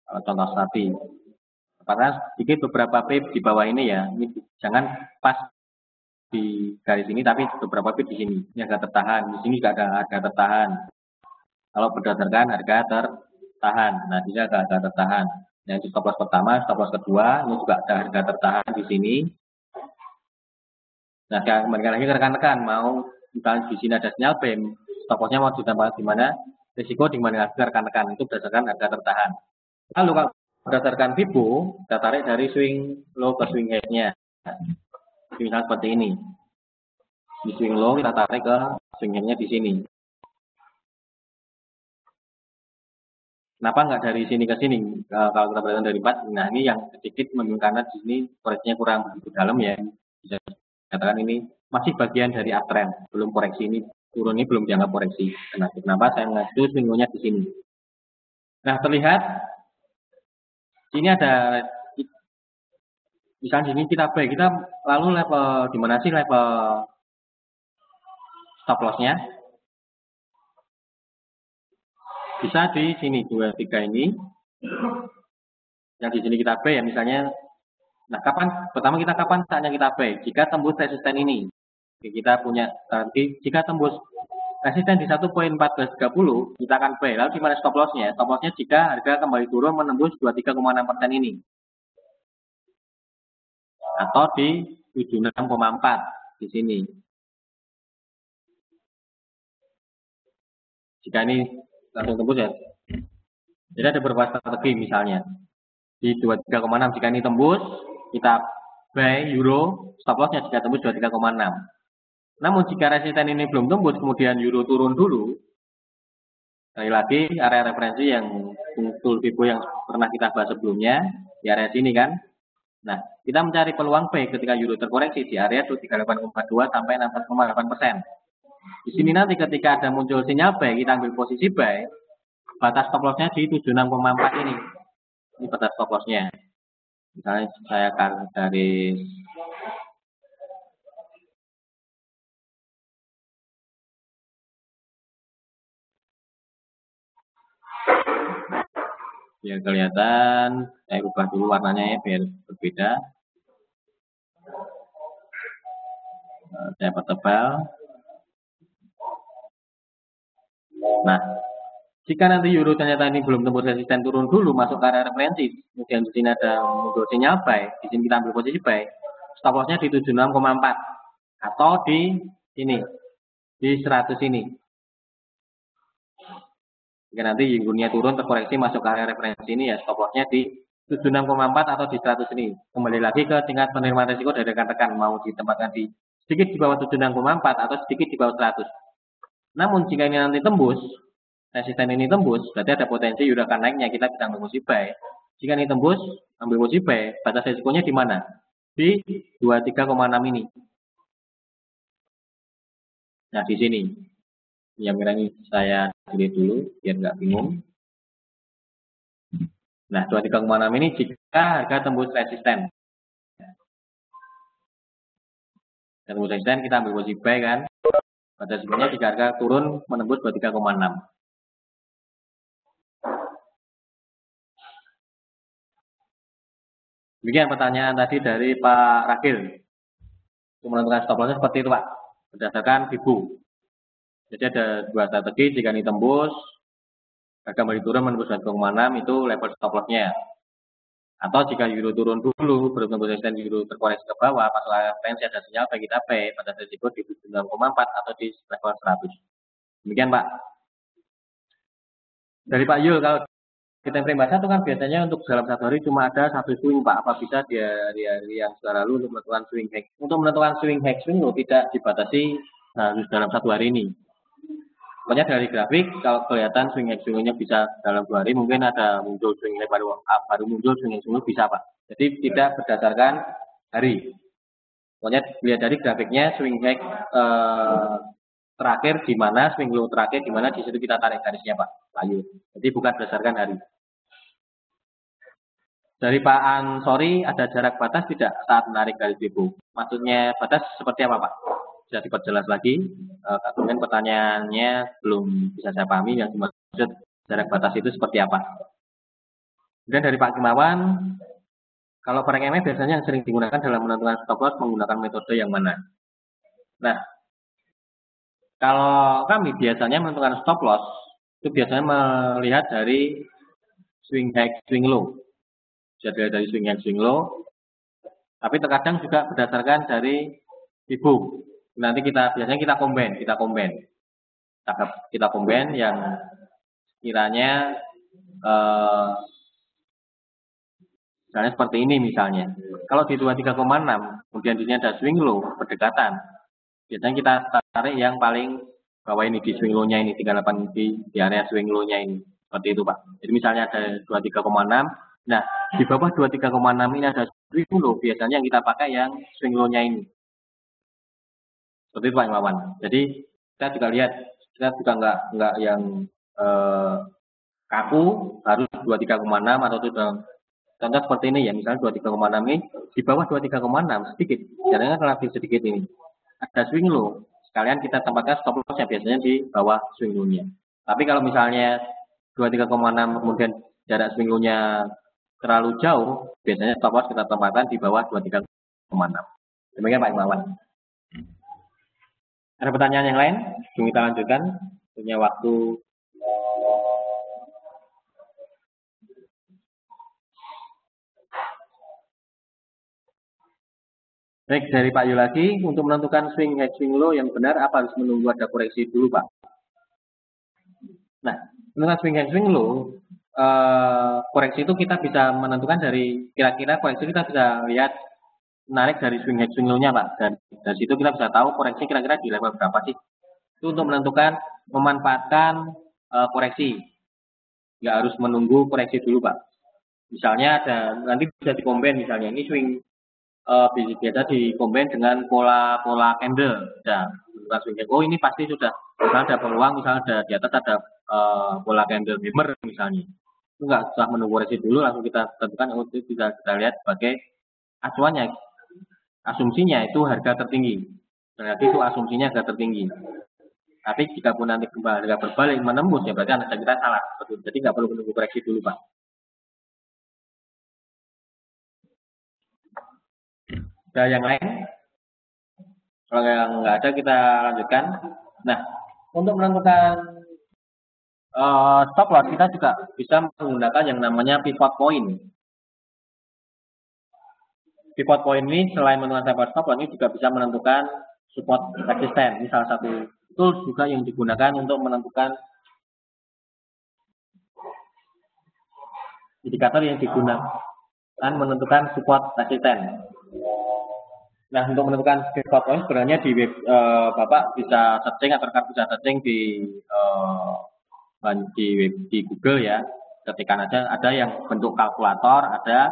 Kalau contoh tadi. Karena sedikit beberapa pip di bawah ini ya. Ini jangan pas di garis ini, tapi beberapa pip di sini. Ini harga tertahan. Di sini juga ada harga tertahan. Kalau berdasarkan harga tertahan. Nah, ini ada harga tertahan. Yang stop loss pertama, stop loss kedua, ini juga ada harga tertahan di sini. Nah, kembali lagi ke rekan-rekan, mau misalnya di sini ada sinyal BEM, stop loss-nya mau ditambah di mana, risiko di mana lagi rekan-rekan, itu berdasarkan harga tertahan. Lalu kalau berdasarkan FIBO, kita tarik dari swing low ke swing high-nya. Misalnya seperti ini. Di swing low kita tarik ke swing high-nya di sini. Kenapa nggak dari sini ke sini? Kalau kita berdasarkan dari 4, nah ini yang sedikit menunjukkan karena di sini koreksinya kurang begitu dalam ya. Bisa dikatakan ini masih bagian dari uptrend, belum koreksi ini turun ini belum dianggap koreksi. Kenapa saya mengacu swing-nya di sini? Nah, terlihat sini ada misalnya sini kita buy, kita lalu level di mana sih level stop loss-nya? Bisa di sini 23 ini. Yang di sini kita buy ya misalnya. Nah, pertama kita kapan saatnya kita buy? Jika tembus resisten ini. Kita punya jika tembus resisten di 1.1430, kita akan buy. Lalu di mana stop loss-nya? Stop loss-nya jika harga kembali turun menembus 23,6% ini. Atau di 76,4 di sini. Jika ini langsung tembus ya. Jadi ada beberapa strategi misalnya. Di 23,6 jika ini tembus, kita buy euro, stop loss-nya jika tembus 23,6. Namun jika resisten ini belum tembus, kemudian euro turun dulu, sekali lagi area referensi yang tool FIBO yang pernah kita bahas sebelumnya, di area sini kan. Nah, kita mencari peluang buy ketika euro terkoreksi di area 38,2 sampai 6,8%. Di sini nanti ketika ada muncul sinyal buy, kita ambil posisi buy, batas stop loss-nya di 76,4 ini. Ini batas stop loss-nya. Misalnya saya akan garis biar kelihatan, saya ubah dulu warnanya ya biar berbeda. Saya pertebal. Nah, jika nanti euro ternyata ini belum tembus resisten turun dulu masuk ke area referensi, kemudian di sini ada muncul sinyal buy, di sini kita ambil posisi buy, stop loss-nya di 76,4 atau di sini di 100 ini. Jika nanti euro-nya turun terkoreksi masuk ke area referensi ini ya stop loss-nya di 76,4 atau di 100 ini. Kembali lagi ke tingkat penerimaan risiko dari rekan-rekan mau ditempatkan di sedikit di bawah 76,4 atau sedikit di bawah 100. Namun jika ini nanti tembus, resisten ini tembus, berarti ada potensi euro akan naiknya, kita bisa ambil posisi buy. Jika ini tembus, ambil posisi buy, batas risikonya di mana? Di 23,6 ini. Nah, di sini. Yang ini saya delete dulu, biar nggak bingung. Nah, 23,6 ini jika harga tembus resisten. Tembus resisten, kita ambil posisi buy kan. Batas risikonya jika harga turun menembus 23,6. Demikian pertanyaan tadi dari Pak Ragil. Untuk menentukan stop loss seperti itu Pak, berdasarkan FIBO. Jadi ada dua strategi, jika ini tembus, harga kembali turun menembus 1,6 itu level stop loss-nya. Atau jika euro turun dulu, belum tembus resisten euro terkoreksi ke bawah, pas referensi ada sinyal baik kita buy pada risiko di 9,4 atau di level 100. Demikian Pak. Dari Pak Yul, kalau di time frame satu kan biasanya untuk dalam satu hari cuma ada satu swing Pak. Apa bisa di hari-hari yang sudah lalu untuk menentukan swing high? Untuk menentukan swing high swing loh tidak dibatasi harus dalam satu hari ini. Pokoknya dari grafik kalau kelihatan swing high swingnya bisa dalam 2 hari, mungkin ada muncul swing high baru muncul swing high swing bisa Pak. Jadi tidak berdasarkan hari. Pokoknya lihat dari grafiknya swing high terakhir di mana, swing low terakhir di mana, di situ kita tarik garisnya Pak Ayu. Jadi bukan berdasarkan hari. Dari Pak Ansori, ada jarak batas tidak saat menarik garis depo? Maksudnya batas seperti apa Pak? Bisa diperjelas lagi. Kemudian pertanyaannya belum bisa saya pahami, yang dimaksud jarak batas itu seperti apa. Kemudian dari Pak Kimawan, kalau forex MA biasanya yang sering digunakan dalam menentukan stop loss menggunakan metode yang mana? Nah, kalau kami biasanya menentukan stop loss, itu biasanya melihat dari swing high, swing low. Jadi dari swing high, swing low. Tapi terkadang juga berdasarkan dari ibu. Nanti biasanya kita combine. Kita combine yang kiranya misalnya seperti ini misalnya. Kalau di 23,6, kemudian di sini ada swing low berdekatan. Biasanya kita tarik yang paling bawah ini, di swing low-nya ini 38 di area swing low-nya ini. Seperti itu Pak. Jadi misalnya ada 23,6. Nah, di bawah 23,6 ini ada swing low, biasanya yang kita pakai yang swing low-nya ini. Seperti itu Pak Imawan. Jadi kita juga lihat, kita juga nggak yang kaku harus 23,6 atau tidak. Contoh seperti ini ya, misalnya 23,6 ini di bawah 23,6 sedikit, jaraknya relatif sedikit ini. Ada swing low, sekalian kita tempatkan stop loss yang biasanya di bawah swing low-nya. Tapi kalau misalnya 23,6 kemudian jarak swing low-nya terlalu jauh, biasanya stop loss kita tempatkan di bawah 23,6. Demikian Pak Imawan. Ada pertanyaan yang lain? Kita lanjutkan. Punya waktu. Baik, dari Pak Yuladi, untuk menentukan swing high, swing low yang benar, apa harus menunggu ada koreksi dulu Pak? Nah, menentukan swing high, swing low, koreksi itu kita bisa menentukan dari, kira-kira koreksi kita bisa lihat menarik dari swing high, swing low-nya Pak. Dan dari situ kita bisa tahu koreksi kira-kira di level berapa sih. Itu untuk menentukan, memanfaatkan koreksi. Nggak harus menunggu koreksi dulu Pak. Misalnya nanti bisa dikombin misalnya, ini swing biasa dikombin dengan pola candle. Nah, oh ini pasti sudah, misalnya ada peluang, misalnya ada di atas ada pola candle hammer misalnya. Itu nggak usah menunggu koreksi dulu, langsung kita tentukan, itu bisa kita lihat sebagai acuannya. Asumsinya itu harga tertinggi. Berarti itu asumsinya harga tertinggi. Tapi jika pun nanti harga berbalik menembus, ya berarti analisa kita salah. Jadi nggak perlu menunggu koreksi dulu Pak. Ada yang lain? Kalau yang nggak ada kita lanjutkan. Nah, untuk menentukan stop loss kita juga bisa menggunakan yang namanya pivot point. Pivot point ini selain menentukan stop loss ini juga bisa menentukan support resisten. Ini salah satu tools juga yang digunakan untuk menentukan indikator yang digunakan menentukan support resisten. Nah, untuk menentukan pivot point sebenarnya di web Bapak bisa searching atau bisa searching di Google ya. Ketikkan aja, ada yang bentuk kalkulator, ada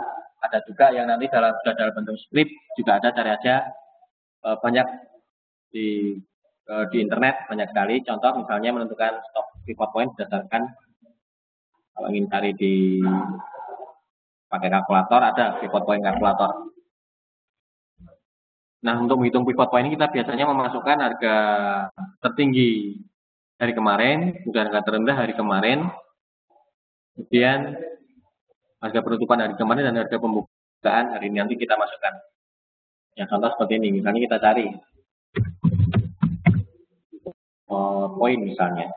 juga yang nanti sudah dalam bentuk script, juga ada, cari aja banyak di internet banyak sekali. Contoh misalnya menentukan stop pivot point berdasarkan, kalau ingin cari di pakai kalkulator, ada pivot point kalkulator. Nah, untuk menghitung pivot point ini kita biasanya memasukkan harga tertinggi hari kemarin, kemudian harga terendah hari kemarin, kemudian harga penutupan hari kemarin dan harga pembukaan hari ini, nanti kita masukkan. Ya, contoh seperti ini, misalnya kita cari poin misalnya.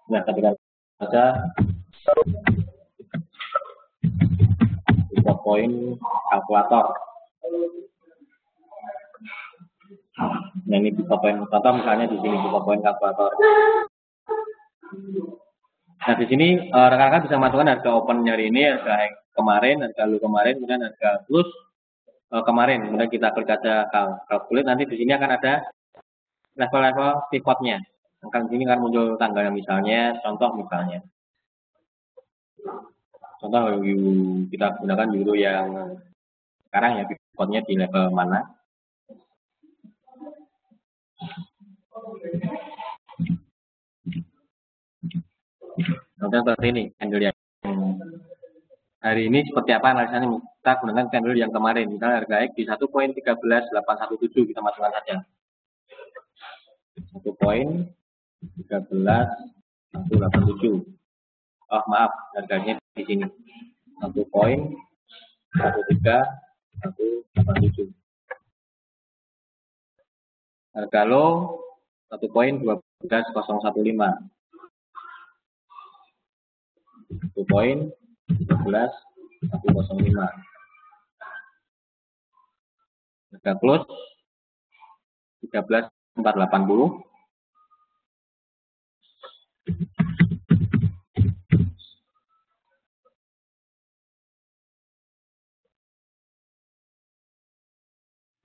Nah, ketika saja pivot point kalkulator. Nah, ini pivot point contoh misalnya di sini pivot point kalkulator. Nah, di sini rekan-rekan bisa masukkan harga open hari ini, harga kemarin, harga low kemarin, kemudian harga plus kemarin. Kemudian kita klik aja calculate, nanti di sini akan ada level-level pivotnya. Akan di sini kan muncul tanggalnya misalnya, contoh misalnya. Contoh kita gunakan euro yang sekarang ya pivotnya di level mana. Contoh seperti ini, candle yang hari ini seperti apa analisanya, kita gunakan candle yang kemarin, misalnya harga X di 1.13817 kita masukkan saja. 1.13187. Oh maaf, harganya di sini 1.13187. Harga low 1.12015. 1.12105. Harga close 13.480.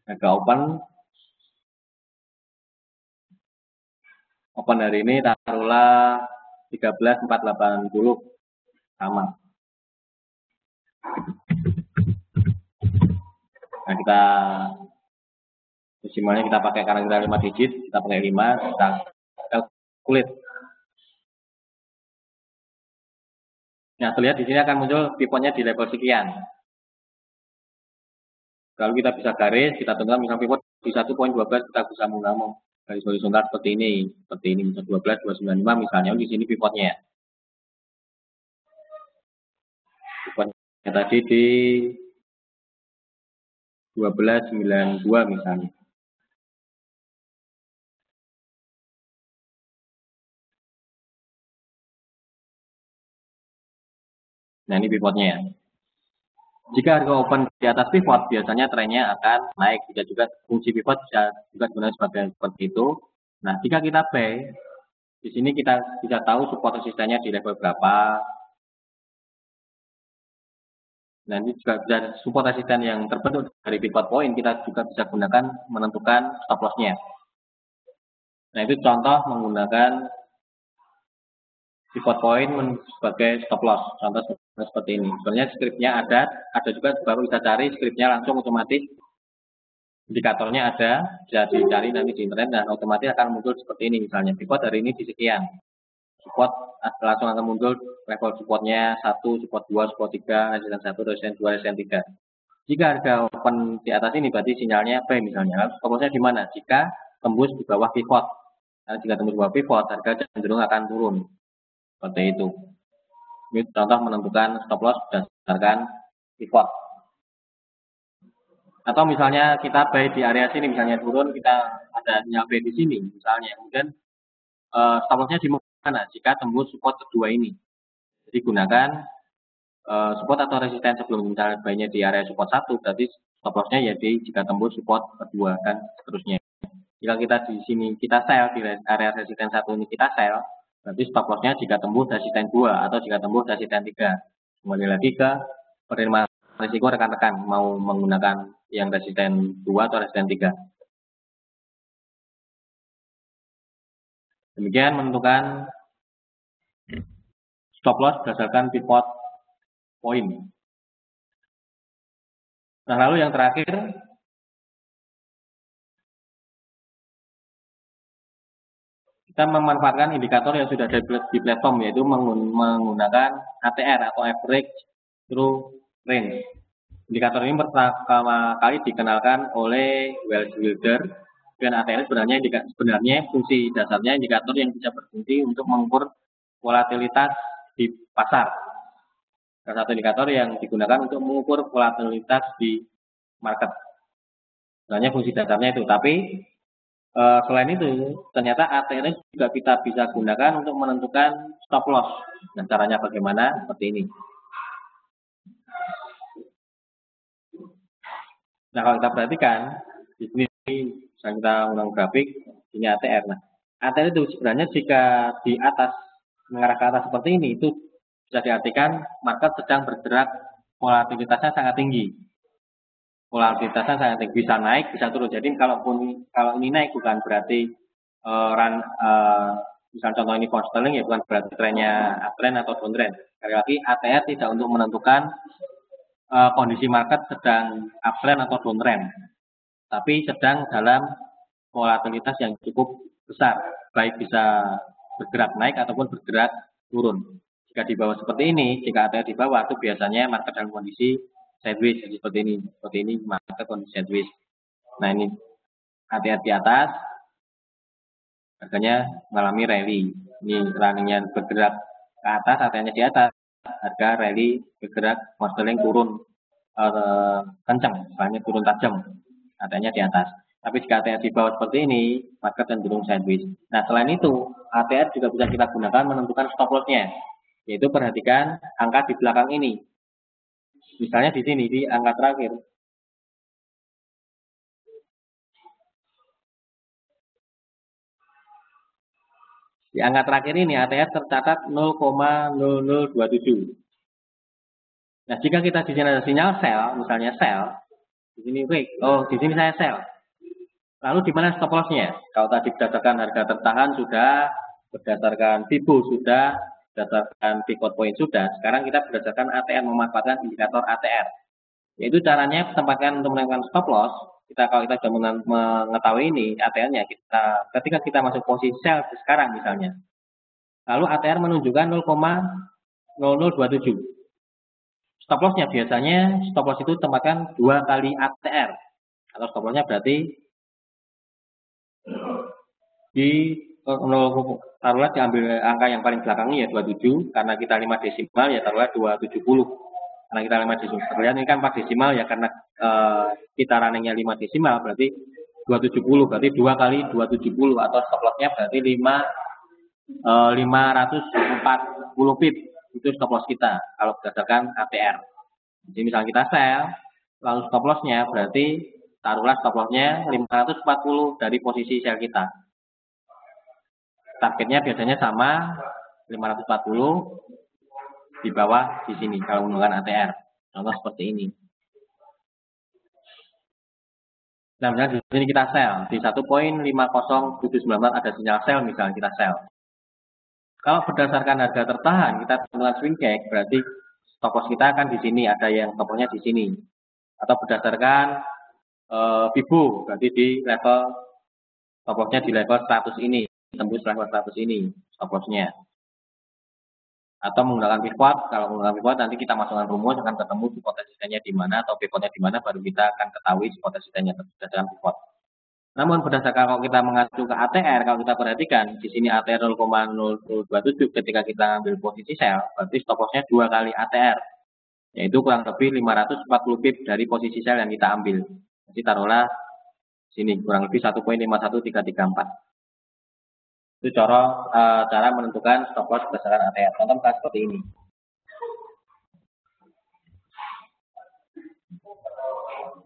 Harga open hari ini taruhlah 13.480 sama. Nah kita desimalnya kita pakai karena kita 5 digit, kita pakai 5, kita calculate. Nah terlihat di sini akan muncul pivotnya di level sekian. Kalau kita bisa garis, kita tentukan misal pivot di 1.12 kita bisa menggunakan garis horizontal seperti ini misal 12.295 misalnya di sini pivotnya. Pivotnya tadi di 12.92 misalnya. Nah ini pivotnya. Jika harga open di atas pivot, biasanya trennya akan naik. Jika juga fungsi pivot bisa juga digunakan sebagai seperti itu. Nah, jika kita buy, di sini kita bisa tahu support resistennya di level berapa. Nah, ini juga bisa support resisten yang terbentuk dari pivot point, kita juga bisa gunakan menentukan stop loss-nya. Nah, itu contoh menggunakan pivot point sebagai stop loss. Contoh seperti ini. Sebenarnya scriptnya ada juga Bapak bisa cari scriptnya langsung otomatis. Indikatornya ada, bisa dicari nanti di internet dan otomatis akan muncul seperti ini misalnya. Pivot hari ini di sekian. Support langsung akan muncul level supportnya 1, support 2, support 3, resisten 1, resisten 2, resisten 3. Jika harga open di atas ini berarti sinyalnya buy misalnya. Stop loss-nya di mana? Jika tembus di bawah pivot. Karena jika tembus di bawah pivot, harga cenderung akan turun. Seperti itu. Ini contoh menentukan stop loss berdasarkan pivot. Atau misalnya kita buy di area sini, misalnya turun, kita ada nyampe di sini, misalnya. Kemudian stop loss-nya di mana? Jika tembus support kedua ini. Jadi gunakan support atau resisten sebelum misalnya buy-nya di area support 1, berarti stop loss-nya ya jika tembus support kedua dan seterusnya. Jika kita di sini kita sell di area resisten 1 ini kita sell, berarti stop loss-nya jika tembus resisten 2 atau jika tembus resisten 3. Kembali lagi ke penerimaan risiko rekan-rekan mau menggunakan yang resisten 2 atau resisten 3. Demikian menentukan stop loss berdasarkan pivot point. Nah, lalu yang terakhir kita memanfaatkan indikator yang sudah ada di platform, yaitu menggunakan ATR atau average true range. Indikator ini pertama kali dikenalkan oleh Wells Wilder. Dan ATR sebenarnya fungsi dasarnya indikator yang bisa berfungsi untuk mengukur volatilitas di pasar. Salah satu indikator yang digunakan untuk mengukur volatilitas di market. Sebenarnya fungsi dasarnya itu, tapi selain itu ternyata ATR juga kita bisa gunakan untuk menentukan stop loss. Dan caranya bagaimana? Seperti ini. Nah, kalau kita perhatikan di sini kita ulang grafik, ini ATR. Nah, ATR itu sebenarnya jika di atas mengarah ke atas seperti ini, itu bisa diartikan market sedang bergerak, volatilitasnya sangat tinggi. Volatilitasnya sangat tinggi, bisa naik, bisa turun. Jadi kalau ini naik bukan berarti misal contoh ini pound sterling ya bukan berarti trennya uptrend atau downtrend. Sekali lagi ATR tidak untuk menentukan kondisi market sedang uptrend atau downtrend, tapi sedang dalam volatilitas yang cukup besar, baik bisa bergerak naik ataupun bergerak turun. Jika di bawah seperti ini, jika ATR di bawah itu biasanya market dalam kondisi sideways seperti ini market kondisi sideways. Nah ini ATR di atas, harganya mengalami rally. Ini runningnya bergerak ke atas, ATR-nya di atas, harga rally bergerak pound sterling turun kencang, misalnya turun tajam, ATR-nya di atas. Tapi jika ATR di bawah seperti ini, market cenderung sideways. Nah selain itu, ATR juga bisa kita gunakan menentukan stop loss-nya, yaitu perhatikan angka di belakang ini. Misalnya di sini, di angka terakhir. Di angka terakhir ini ATR tercatat 0,0027. Nah, jika kita di sini ada sinyal sell, misalnya sell, di sini break, di sini saya sell. Lalu di mana stop loss-nya? Kalau tadi berdasarkan harga tertahan sudah, berdasarkan FIBO sudah, berdasarkan pivot point sudah, sekarang kita berdasarkan ATR, memanfaatkan indikator ATR. Yaitu caranya tempatkan untuk menemukan stop loss. Kalau kita sudah mengetahui ini ATR-nya, ketika kita masuk posisi sell sekarang misalnya, lalu ATR menunjukkan 0,0027. Stop loss-nya biasanya stop loss itu tempatkan 2 kali ATR, atau stop loss-nya berarti di taruhlah diambil angka yang paling belakang ya 27, karena kita 5 desimal ya taruhlah 270. Karena kita 5 desimal, terlihat ini kan 4 desimal ya, karena kita runningnya 5 desimal berarti 270, berarti 2 kali 270, atau stop loss-nya berarti 540 pip, itu stop loss kita kalau berdasarkan ATR. Jadi misalnya kita sell, lalu stop loss-nya berarti taruhlah stop loss-nya 540 dari posisi sell kita. Targetnya biasanya sama 540 di bawah di sini kalau menggunakan ATR. Contoh seperti ini. Nah, misalnya di sini kita sell di 1.50794 ada sinyal sell, misalnya kita sell. Kalau berdasarkan harga tertahan kita tentukan swing cake, berarti stop loss kita akan di sini, ada yang stop loss-nya di sini. Atau berdasarkan FIBO, berarti di level stop loss-nya di level 100 ini, tembus level 100 ini stop loss-nya. Atau menggunakan pivot, kalau menggunakan pivot nanti kita masukkan rumus akan ketemu support resistennya di mana atau pivotnya di mana, baru kita akan ketahui support resistennya berdasarkan pivot. Namun berdasarkan kalau kita mengacu ke ATR, kalau kita perhatikan di sini ATR 0,0027, ketika kita ambil posisi sell, berarti stop loss-nya 2 kali ATR, yaitu kurang lebih 540 pip dari posisi sell yang kita ambil. Jadi taruhlah sini kurang lebih 1.51334. Itu cara menentukan stop loss berdasarkan ATR. Contoh misalnya seperti ini.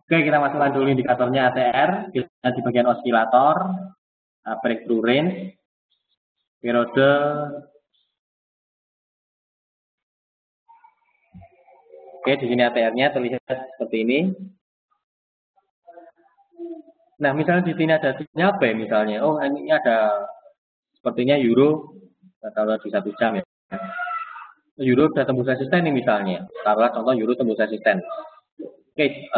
Oke, kita masukkan dulu indikatornya ATR. Kita di bagian osilator, breakthrough range, periode. Oke, di sini ATR-nya terlihat seperti ini. Nah, misalnya di sini ada sinyal B misalnya. Ini ada sepertinya euro, kalau di 1 jam ya. Euro sudah tembus resisten ini misalnya. Taruhlah contoh euro tembus resisten. Oke,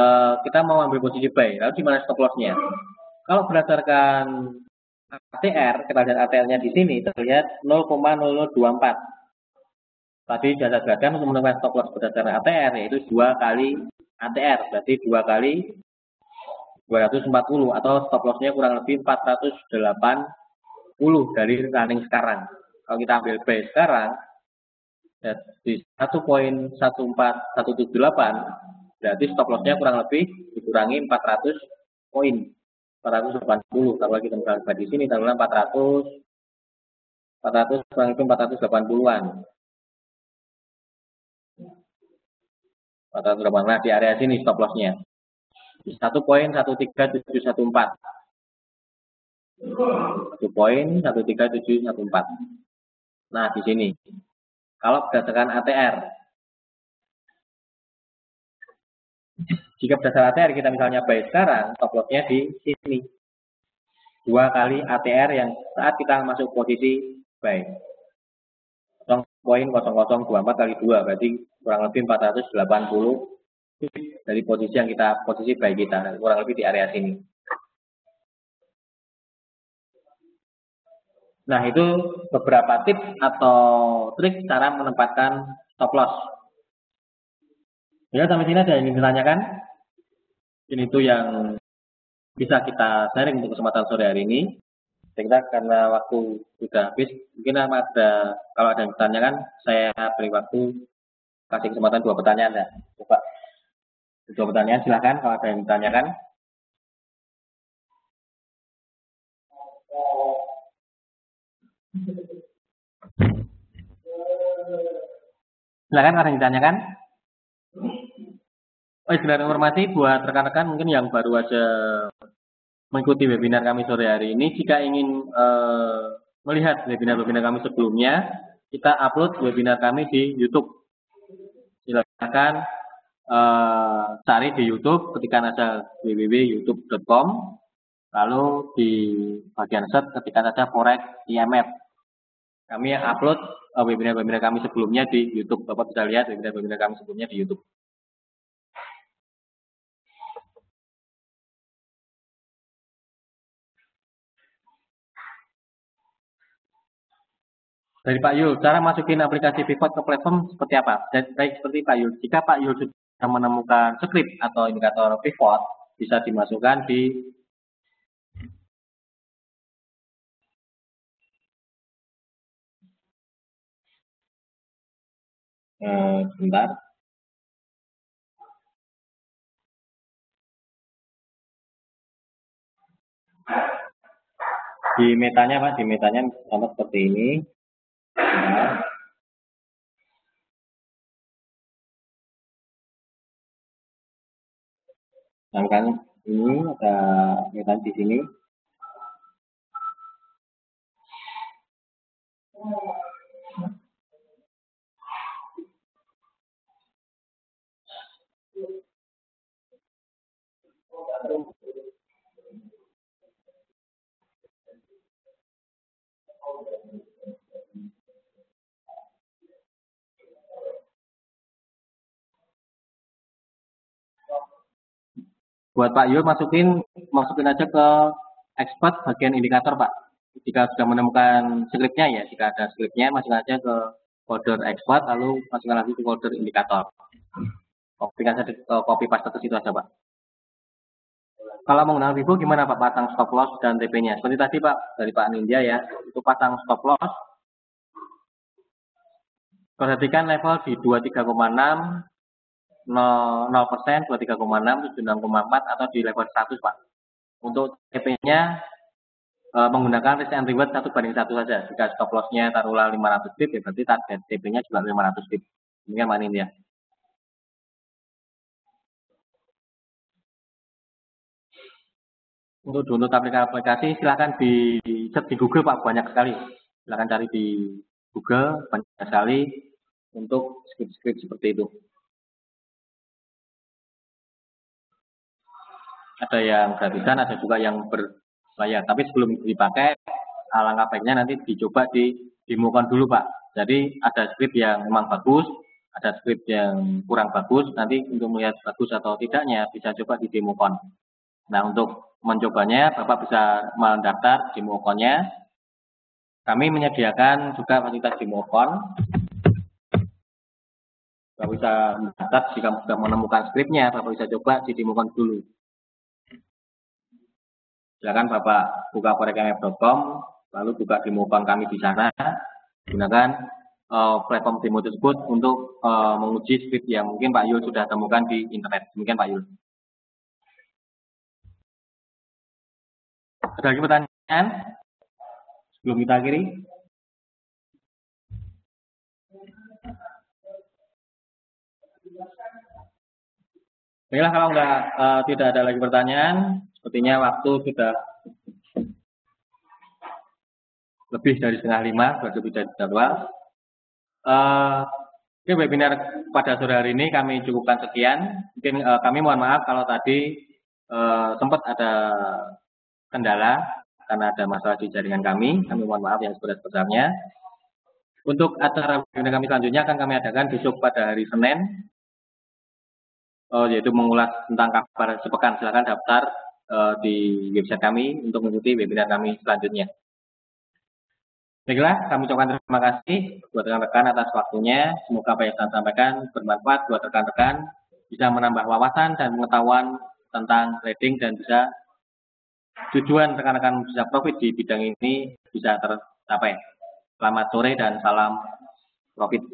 kita mau ambil posisi buy. Lalu di mana stop loss-nya? Kalau berdasarkan ATR, kita lihat ATR-nya di sini terlihat 0,0024. Tadi saya jelaskan untuk menemukan stop loss berdasarkan ATR yaitu 2 kali ATR, berarti 2 kali 240, atau stop loss-nya kurang lebih 480 dari running sekarang. Kalau kita ambil buy sekarang di 1.14178, berarti stop loss-nya kurang lebih dikurangi 400 poin, 480. Kalau kita misalnya di sini taruhlah 400 kurang lebih 480-an. 480. Nah, di area sini stop loss-nya di 1.13714. 1.13714. Nah, di sini. Kalau berdasarkan ATR. Jika berdasarkan ATR kita misalnya buy sekarang, stop loss-nya di sini. 2 kali ATR yang saat kita masuk posisi buy. 0,0024 kali 2 berarti kurang lebih 480 dari posisi yang kita posisi buy kita, kurang lebih di area sini. Nah, itu beberapa tips atau trik cara menempatkan stop loss. Ya, sampai sini ada yang ingin ditanyakan? Ini itu yang bisa kita sharing untuk kesempatan sore hari ini. Kita karena waktu sudah habis, mungkin ada kalau ada yang ditanyakan, saya beri waktu kasih kesempatan 2 pertanyaan ya. Coba 2 pertanyaan silakan kalau ada yang ditanyakan. Silakan kalau ada yang ditanyakan. Oh, sekedar informasi buat rekan-rekan mungkin yang baru aja mengikuti webinar kami sore hari ini, jika ingin melihat webinar-webinar kami sebelumnya, kita upload webinar kami di YouTube. Silakan cari di YouTube, ketikkan aja www.youtube.com, lalu di bagian search ketikkan aja Forex IMF. Kami upload webinar-webinar kami sebelumnya di YouTube. Bapak bisa lihat webinar-webinar kami sebelumnya di YouTube. Dari Pak Yul, cara masukin aplikasi pivot ke platform seperti apa? Baik seperti Pak Yul, jika Pak Yul sudah menemukan script atau indikator pivot, bisa dimasukkan di sebentar. Di metanya Pak, di metanya sama seperti ini. Nah, kan ini ada metanya di sini. Buat Pak Yul masukin aja ke expert bagian indikator Pak. Jika sudah menemukan scriptnya ya, jika ada scriptnya masukkan aja ke folder expert, lalu masukkan lagi ke folder indikator. Copy paste ke situ aja Pak. Kalau menggunakan Vivo gimana Pak pasang stop loss dan TP-nya? Seperti tadi Pak dari Pak Nindya ya, itu pasang stop loss. Perhatikan level di 23,6, 0%, 23,6, 76,4 atau di level 100 Pak. Untuk TP-nya menggunakan risk and reward 1:1 saja. Jika stop loss-nya taruhlah 500 pip, ya berarti target TP-nya juga 500 pip. Demikian Pak Nindya. Untuk download aplikasi silahkan di search di Google Pak, banyak sekali. Silahkan cari di Google, banyak sekali untuk script-script seperti itu. Ada yang gratisan, ada juga yang berbayar. Tapi sebelum dipakai, alangkah baiknya nanti dicoba didemokan dulu Pak. Jadi ada script yang memang bagus, ada script yang kurang bagus. Nanti untuk melihat bagus atau tidaknya bisa coba didemokan. Nah, untuk mencobanya Bapak bisa mendaftar demokonnya. Kami menyediakan juga fasilitas demokon. Bapak bisa mendaftar jika sudah menemukan scriptnya, Bapak bisa coba didemokan dulu. Silakan Bapak buka forexmf.com, lalu buka demokon kami di sana. Gunakan platform demo tersebut untuk menguji script yang mungkin Pak Yul sudah temukan di internet. Demikian Pak Yul. Ada lagi pertanyaan? Sebelum kita akhiri. Baiklah, kalau tidak ada lagi pertanyaan, sepertinya waktu sudah lebih dari 4:30, sudah lebih dari jadwal. Oke, webinar pada sore hari ini kami cukupkan sekian. Mungkin kami mohon maaf kalau tadi sempat ada kendala. karena ada masalah di jaringan kami. Kami mohon maaf yang sebesar-besarnya. Untuk acara webinar kami selanjutnya akan kami adakan besok pada hari Senin, yaitu mengulas tentang kabar sepekan. Silakan daftar di website kami untuk mengikuti webinar kami selanjutnya. Baiklah, kami ucapkan terima kasih buat rekan-rekan atas waktunya. Semoga apa yang saya sampaikan bermanfaat buat rekan-rekan, bisa menambah wawasan dan pengetahuan tentang trading dan bisa tujuan rekan-rekan bisa profit di bidang ini bisa tercapai. Selamat sore dan salam profit.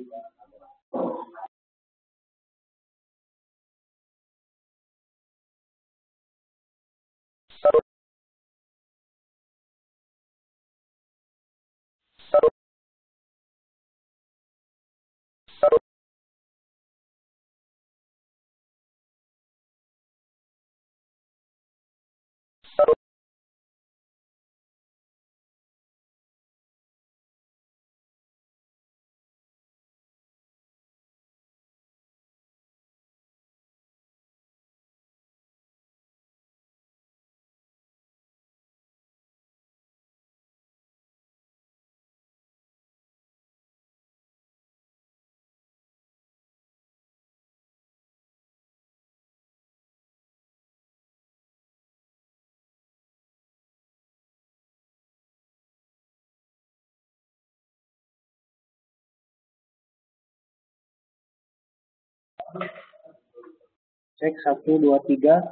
Cek 1 2 3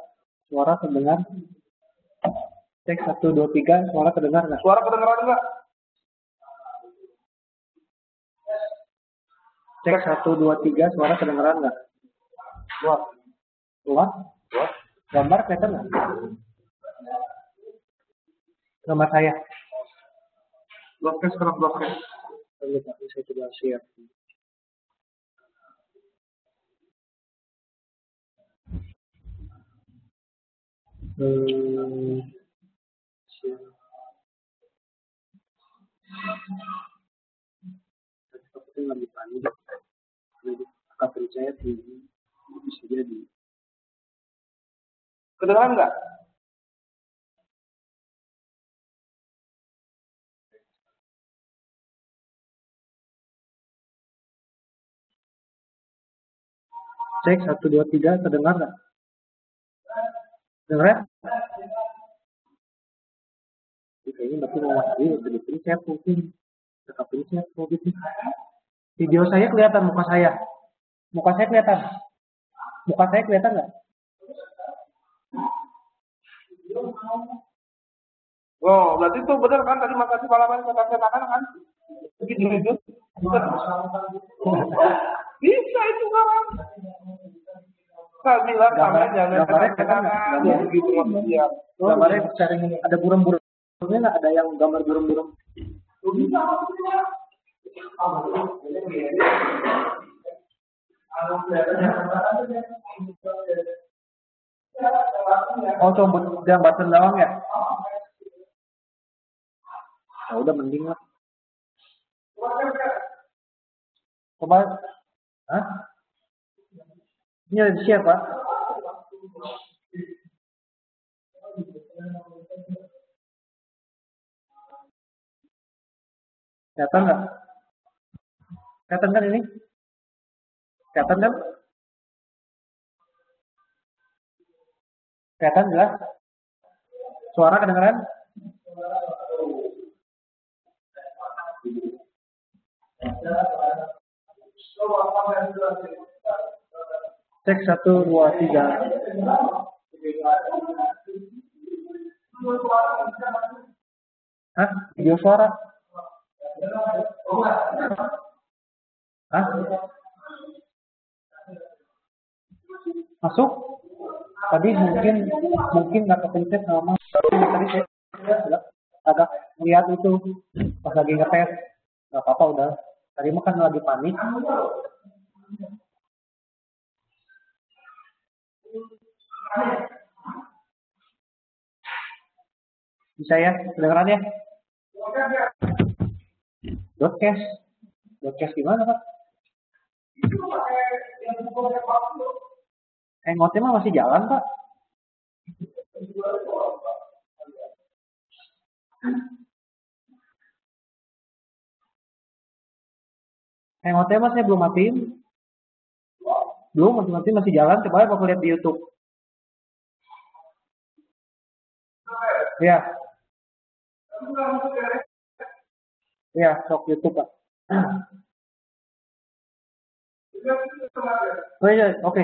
suara terdengar. Cek 1 2 3 suara terdengar nggak? Suara kedengaran nggak? Cek 1 2 3 suara kedengaran nggak? Keluar. Gambar kelihatan nggak? Gambar saya. Broadcast sekarang broadcast. Saya coba share. Seperti lagi panik. Akan percaya tinggi bisa jadi. Kedengaran nggak? Cek 1 2 3 terdengar nggak? Dengar ya? Kayaknya berarti mau tadi udah dipencet mungkin. Tetap pencet mau gitu. Video saya kelihatan muka saya. Muka saya kelihatan. Muka saya kelihatan nggak? Oh, berarti itu benar kan tadi makasih pengalaman kata saya kan? Begitu itu. Bisa itu kan? Saya bilang sama jangan gambarnya begitu maksudnya. Gambarnya cari ada burung-burungnya nggak? Ada yang gambar burung-burung? Oh, coba gambar doang ya? Ya udah mending lah. Coba, hah? Ini ada di share, Pak. Kelihatan nggak? Kelihatan kan ini? Kelihatan kan? Kelihatan jelas? Suara kedengaran? Cek 1 2 3. Hah? Video suara? Hah? Masuk? Tadi mungkin nggak kepencet sama tadi saya agak lihat itu pas lagi ngetes. Nggak apa-apa udah. Tadi mah kan lagi panik. Bisa ya, kedengeran ya? Broadcast gimana Pak? Hangout-nya mah masih jalan Pak. Hangoutnya mas saya belum matiin. Belum, masih jalan. Coba ya aku lihat di YouTube. Ya, ya, sok YouTube pak. Oh iya, oke.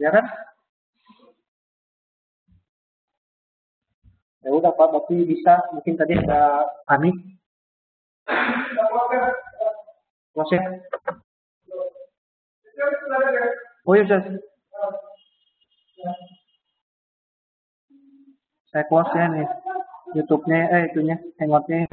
Ya kan? Ya udah pak, berarti bisa. Mungkin tadi ada panik. Proses. Oh iya, saya close ya nih. YouTube-nya, itunya, hangout-nya.